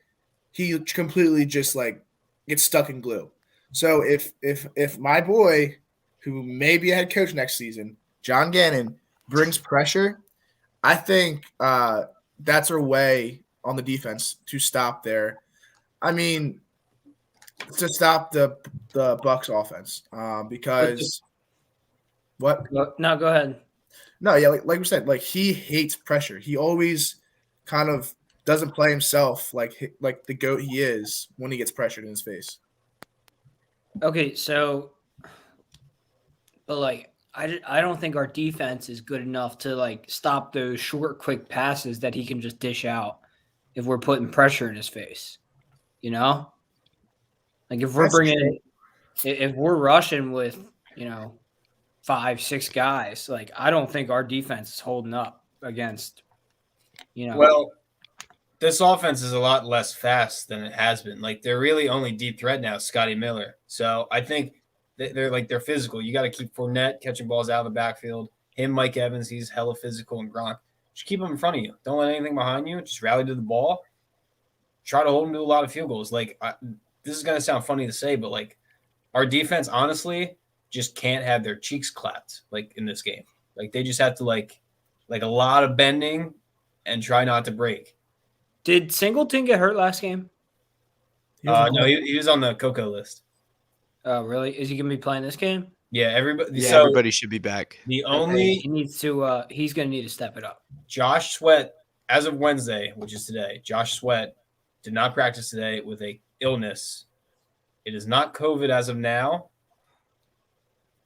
B: he completely just like gets stuck in glue. So if my boy, who may be a head coach next season, John Gannon, brings pressure, I think that's our way on the defense to stop there. I mean, to stop the Bucs offense because what?
D: No, go ahead.
B: No, yeah, like we said, like he hates pressure. He always kind of doesn't play himself like the GOAT he is when he gets pressured in his face.
D: Okay, so, but like I don't think our defense is good enough to like stop those short, quick passes that he can just dish out if we're putting pressure in his face. Like if if we're rushing with 5-6 guys, like I don't think our defense is holding up against.
E: Well, this offense is a lot less fast than it has been. Like they're really only deep threat now, Scotty Miller. So I think they're physical. You got to keep Fournette catching balls out of the backfield. Him, Mike Evans, he's hella physical, and Gronk. Just keep them in front of you. Don't let anything behind you. Just rally to the ball. Try to hold them to a lot of field goals. Like this is gonna sound funny to say, but like our defense, honestly, just can't have their cheeks clapped like in this game. Like they just have to like a lot of bending and try not to break.
D: Did Singleton get hurt last game?
E: No, he was on the Coco list.
D: Oh, really? Is he going to be playing this game?
E: Yeah, everybody.
C: Yeah, everybody should be back.
D: He needs to. He's going to need to step it up.
E: Josh Sweat, as of Wednesday, which is today, Josh Sweat did not practice today with a illness. It is not COVID as of now,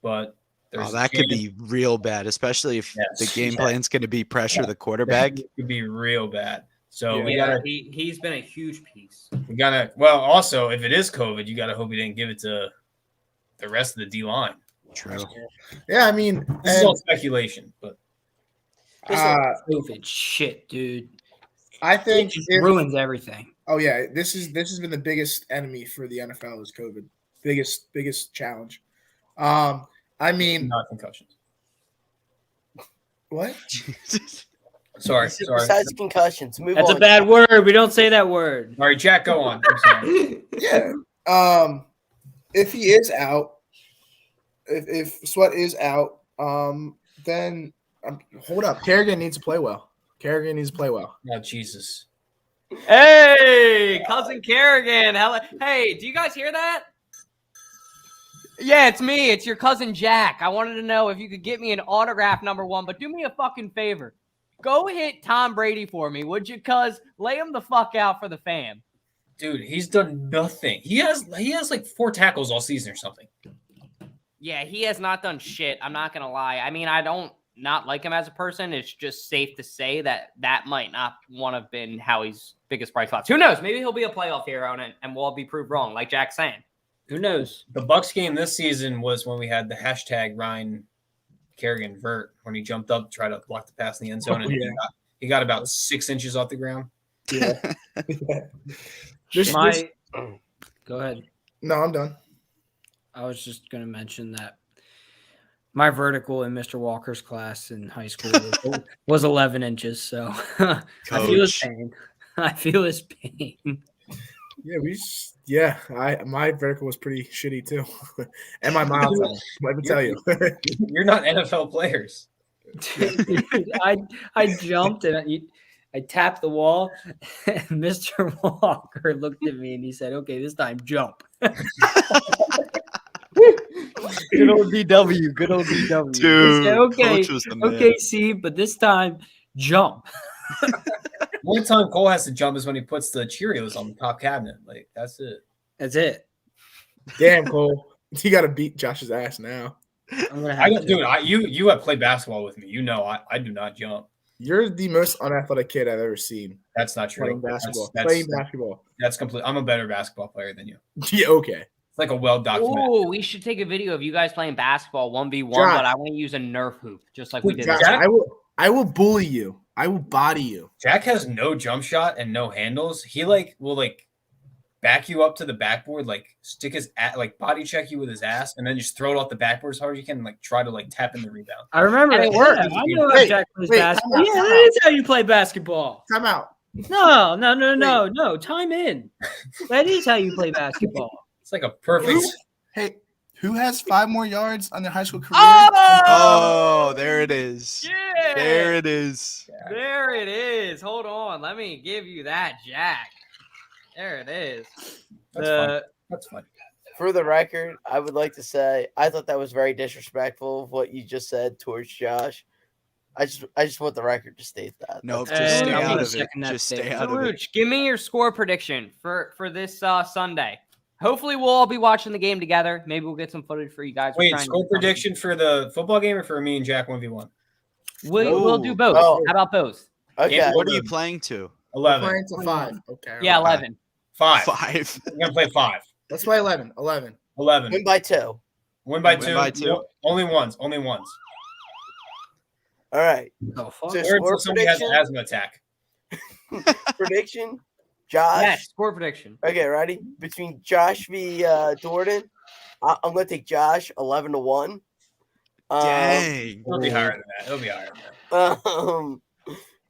E: but
C: that could be real bad, especially if the game plan's going to be pressure the quarterback.
E: It could be real bad. So
A: he's been a huge piece.
E: Also, if it is COVID, you gotta hope he didn't give it to the rest of the D line.
C: True.
B: Yeah, I mean,
E: this is all speculation, but
D: this COVID shit, dude.
B: I think
D: it ruins everything.
B: Oh yeah, this has been the biggest enemy for the NFL is COVID. Biggest challenge. I mean,
E: not concussions.
B: What?
E: Sorry.
F: Besides concussions, move
D: That's
F: on.
D: a bad word. We don't say that word.
E: All right, Jack, go on. I'm sorry.
B: Yeah. If he is out, if Sweat is out, then hold up. Kerrigan needs to play well.
E: Oh, Jesus.
A: Hey, cousin Kerrigan. Hey, do you guys hear that? Yeah, it's me. It's your cousin Jack. I wanted to know if you could get me an autograph, number one, but do me a fucking favor. Go hit Tom Brady for me, would you? Cuz lay him the fuck out for the fam.
E: Dude, he's done nothing. He has like 4 tackles all season or something.
A: Yeah, he has not done shit. I'm not gonna lie. I mean, I don't not like him as a person, it's just safe to say that that might not one have been Howie's biggest bright spots. Who knows? Maybe he'll be a playoff hero and we'll all be proved wrong, like Jack's saying.
D: Who knows?
E: The Bucs game this season was when we had the hashtag Ryan Kerrigan vert when he jumped up to try to block the pass in the end zone, and he got about 6 inches off the ground.
B: Yeah.
D: Go ahead.
B: No, I'm done.
D: I was just going to mention that my vertical in Mr. Walker's class in high school was 11 inches. So I feel his pain.
B: Yeah, my vertical was pretty shitty too, and my mile time. Let me tell you,
E: you're not NFL players.
D: I jumped and I tapped the wall, and Mr. Walker looked at me and he said, "Okay, this time jump." Good old DW. Good old DW.
C: Dude,
D: said, okay,
C: okay,
D: see, but this time jump.
E: One time Cole has to jump is when he puts the Cheerios on the top cabinet. Like, that's it.
D: That's it.
B: Damn, Cole, you got to beat Josh's ass now.
D: I'm gonna have to.
E: Dude, you have played basketball with me. You know I do not jump.
B: You're the most unathletic kid I've ever seen.
E: That's not true.
B: Playing basketball. That's
E: complete. I'm a better basketball player than you.
B: Yeah, okay.
E: It's like a well-documented.
A: Oh, we should take a video of you guys playing basketball 1v1, but I want to use a Nerf hoop, just like we did.
B: Josh, I will bully you. I will body you.
E: Jack has no jump shot and no handles. He will back you up to the backboard, stick his body check you with his ass, and then just throw it off the backboard as hard as you can, and try to tap in the rebound.
D: I remember it worked. I know how Jack plays basketball. Yeah, that is how you play basketball.
B: Time out.
D: No. Time in. That is how you play basketball.
E: It's like a perfect.
B: Hey, who has 5 more yards on their high school career?
C: Oh, there it is.
A: Yeah.
C: There it is.
A: There it is. Hold on. Let me give you that, Jack. There it is.
E: That's fun.
F: For the record, I would like to say I thought that was very disrespectful of what you just said towards Josh. I just want the record to state that.
C: Nope, just stay out of it. Just stay out of it.
A: Give me your score prediction for this Sunday. Hopefully, we'll all be watching the game together. Maybe we'll get some footage for you guys.
E: Wait, score prediction for the football game or for me and Jack 1v1?
A: We'll do both.
F: Oh.
A: How about both?
F: Okay.
C: What are you playing to?
E: 11.
B: Playing to 5. Okay.
A: Yeah, 11.
E: 5.
C: 5.
E: We're gonna play 5.
B: Let's play 11. 11.
E: 11.
F: Win by 2.
E: Win by
C: Win
E: 2.
C: by 2.
E: Only once.
F: All right.
D: Oh, fuck.
F: So
E: Or
F: score
E: until somebody has
F: prediction.
E: an asthma attack.
F: Prediction. Josh.
A: Yes, score prediction.
F: Okay, ready? Between Josh v. Jordan, I'm going to take Josh 11-1.
C: Dang.
E: It'll be higher than that.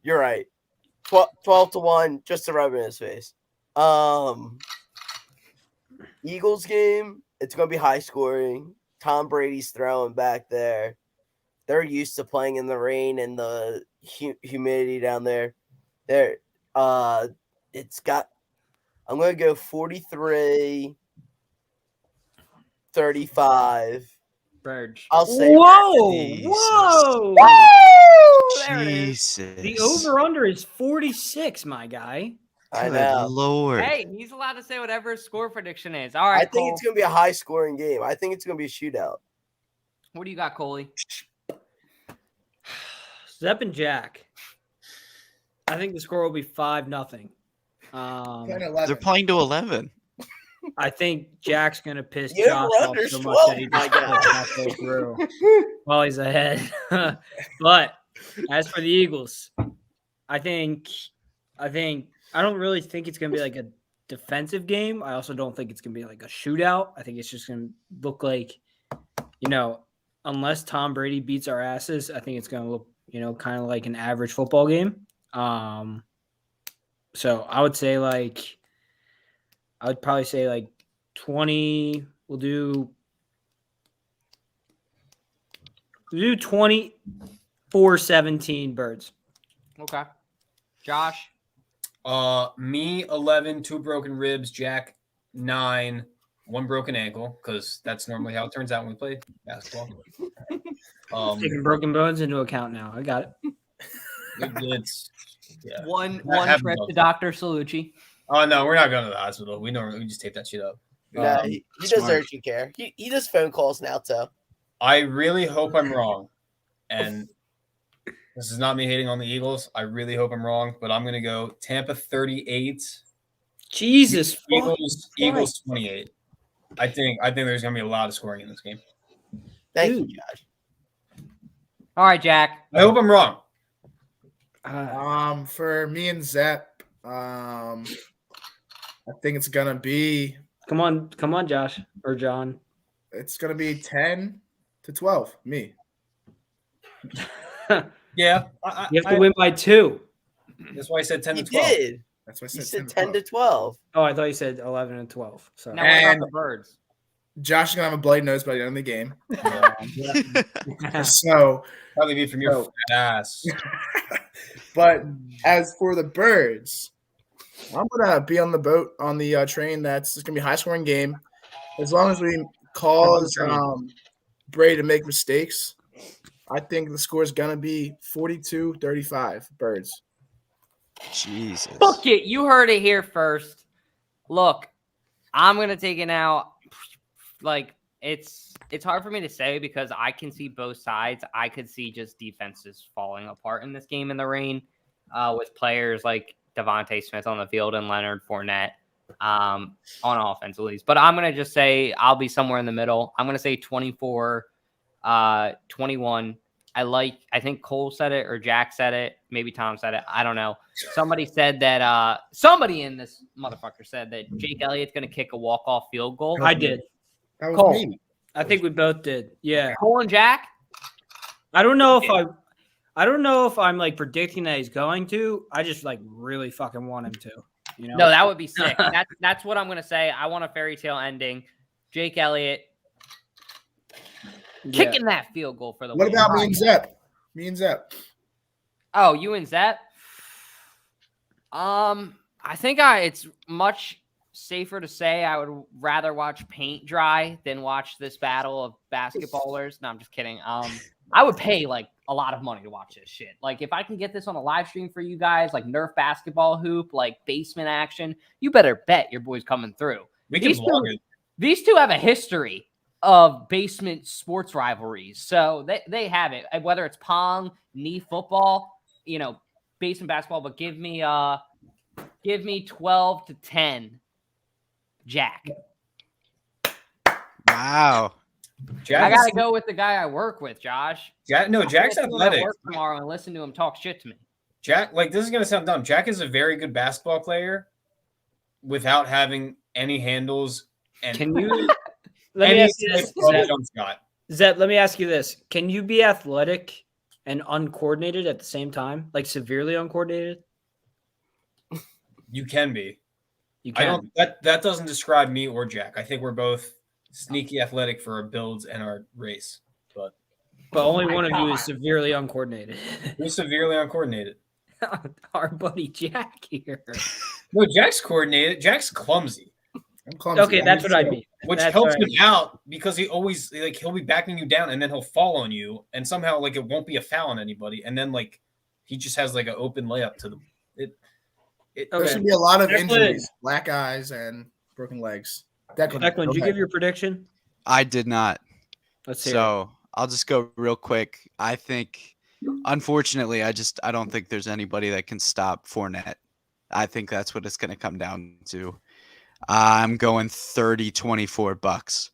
F: You're right. 12-1, just to rub it in his face. Eagles game, it's going to be high scoring. Tom Brady's throwing back there. They're used to playing in the rain and the humidity down there. I'm going to go 43-35.
A: Burge.
F: I'll say
D: Whoa!
C: Jesus.
D: The over-under is 46, my guy.
F: I
C: Good
F: know.
C: Lord.
A: Hey, he's allowed to say whatever his score prediction is. All right,
F: I think it's going to be a high-scoring game. I think it's going to be a shootout.
A: What do you got, Coley?
D: Zepp and Jack. I think the score will be 5-0.
B: 10-11.
C: They're playing to 11.
D: I think Jack's gonna piss
F: You
D: Josh off
F: under
D: so much that he
F: 12,
D: just goes halfway through while he's ahead. But as for the Eagles, I don't really think it's gonna be like a defensive game. I also don't think it's gonna be like a shootout. I think it's just gonna look like, unless Tom Brady beats our asses, I think it's gonna look, kind of like an average football game. So I would probably say 20. We'll do 24-17 Birds.
A: Okay. Josh?
E: Me 11, 2 broken ribs. Jack 9, 1 broken ankle, because that's normally how it turns out when we play basketball.
D: Taking broken bones into account now. I got it.
E: It's
A: One
E: have
A: trip
E: both.
A: to Dr. Salucci.
E: Oh no, we're not going to the hospital. We just tape that shit up.
F: No, he does
C: smart.
F: urgent care. He does phone calls now, too.
E: I really hope I'm wrong, and This is not me hating on the Eagles. I really hope I'm wrong, but I'm going to go Tampa 38.
D: Jesus.
E: Eagles 28. I think there's going to be a lot of scoring in this game.
F: Thank you, Josh.
A: All right, Jack.
E: I hope I'm wrong.
B: For me and Zep, I think it's gonna be.
D: Come on, Josh or John.
B: It's gonna be 10-12. Me.
E: Yeah,
D: You have to win by 2.
E: That's why I said 10
F: He
E: to 12.
F: did.
B: That's what I
F: He
B: said.
F: said 10 to 12.
D: Oh, I thought you said 11 and 12. Sorry.
A: Now what
B: And-
A: about the Birds?
B: Josh is gonna have a bloody nose by the end of the game. So,
E: Probably be from your
B: So-
E: fat ass.
B: but as for the Birds, I'm gonna be on the boat on the train. That's gonna be a high scoring game. As long as we cause Brady to make mistakes, I think the score is gonna be 42-35 Birds.
C: Jesus.
A: Fuck it. You heard it here first. Look, I'm gonna take it now. Like it's hard for me to say because I can see both sides. I could see just defenses falling apart in this game in the rain, with players like DeVante Smith on the field and Leonard Fournette on offense at least. But I'm gonna just say I'll be somewhere in the middle. I'm gonna say 24-21. I think Cole said it or Jack said it. Maybe Tom said it. I don't know. Somebody said that somebody in this motherfucker said that Jake Elliott's going to kick a walk-off field goal.
D: I did.
B: That was
A: Cole.
B: me.
D: I think we both did. Yeah.
A: Cole and Jack?
D: I don't know if I'm like predicting that he's going to. I just like really fucking want him to. You know?
A: No, that would be sick. That's what I'm going to say. I want a fairy tale ending. Jake Elliott kicking that field goal for the
B: What
A: win.
B: about me and Zep? Me and Zep.
A: Oh, you and Zep? I think it's much safer to say I would rather watch paint dry than watch this battle of basketballers. No, I'm just kidding. I would pay like a lot of money to watch this shit. Like if I can get this on a live stream for you guys, like Nerf basketball hoop, like basement action, you better bet your boy's coming through.
E: We can vlog it.
A: These two have a history of basement sports rivalries. So they have it. Whether it's pong, knee football, basement basketball, but give me 12-10, Jack.
C: Wow.
A: I gotta go with the guy I work with, Josh.
E: Jack's athletic.
A: Work tomorrow and listen to him talk shit to me.
E: Jack, like this is gonna sound dumb. Jack is a very good basketball player without having any handles and
D: Can you let me ask you this, Zeb, let me ask you this. Can you be athletic and uncoordinated at the same time? Like severely uncoordinated?
E: You can be.
D: You can.
E: That doesn't describe me or Jack. I think we're both sneaky athletic for our builds and our race. But
D: only one of you is severely uncoordinated.
E: who's severely uncoordinated?
D: Our buddy Jack here.
E: No, Jack's coordinated. Jack's clumsy.
B: I'm clumsy.
D: Okay, that's what I mean.
E: Which
D: That's
E: helps
D: what I
E: him out because he always he'll be backing you down and then he'll fall on you and somehow it won't be a foul on anybody and then he just has an open layup to the
B: There's gonna be a lot of injuries, black eyes and broken legs.
D: Declan, did you give your prediction?
C: I did not.
D: Let's hear
C: So I'll just go real quick. I think, unfortunately, I don't think there's anybody that can stop Fournette. I think that's what it's going to come down to. I'm going 30-24 Bucs.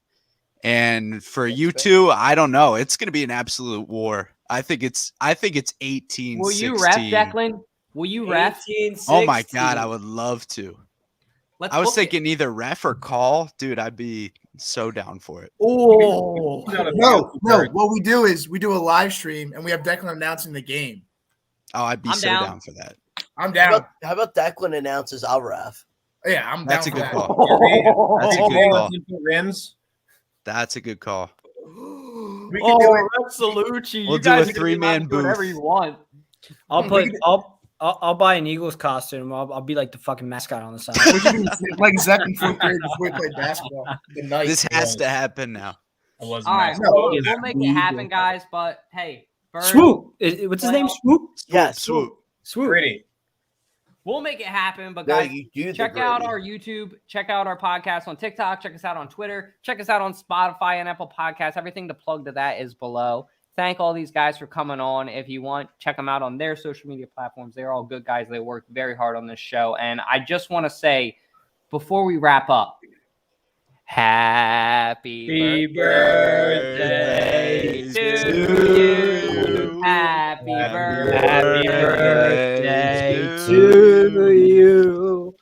C: And for you two, I don't know. It's going to be an absolute war. I think it's 18-16.
A: Will you ref, Declan? Will you ref?
D: 18-16.
C: Oh my God, I would love to. I was thinking either ref or call. Dude, I'd be so down for it.
D: Oh.
B: No. What we do is we do a live stream and we have Declan announcing the game.
C: Oh, I'd be
A: I'm
C: so
A: down.
C: down for that.
B: I'm down.
F: How about Declan announces I'll ref?
B: Yeah, I'm down.
C: That's a
B: for
C: good
B: that.
C: call. That's a good call.
E: rims.
C: That's a good call.
B: We can do it.
A: Salucci.
C: We'll do a 3-man booth.
A: Whatever you want.
D: I'll buy an Eagles costume. I'll be like the fucking mascot on the side.
B: We can do like Zep in 4th grade before we played basketball. The night.
C: This has to happen now.
A: All right,
B: No,
A: we'll make it happen, guys. But hey, Bird,
D: Swoop. What's his name? Swoop.
F: Yes.
C: Swoop.
D: Swoop.
E: Pretty.
A: we'll make it happen. But
F: No,
A: guys,
F: you do the
A: check out
F: gritty.
A: our YouTube. Check out our podcast on TikTok. Check us out on Twitter. Check us out on Spotify and Apple Podcasts. Everything to plug to that is below. thank all these guys for coming on. If you want, check them out on their social media platforms. They're all good guys. They work very hard on this show. And I just want to say, before we wrap up, happy birthday to you. Happy birthday to you.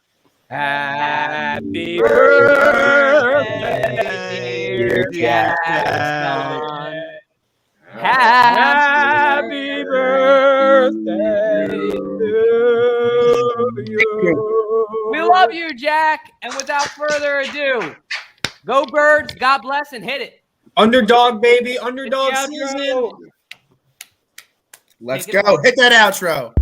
A: Happy birthday, dear Jackson. Happy birthday to you. We love you, Jack. And without further ado, go Birds. God bless and hit it.
E: Underdog, baby. Underdog season.
B: Let's go. Hit that outro.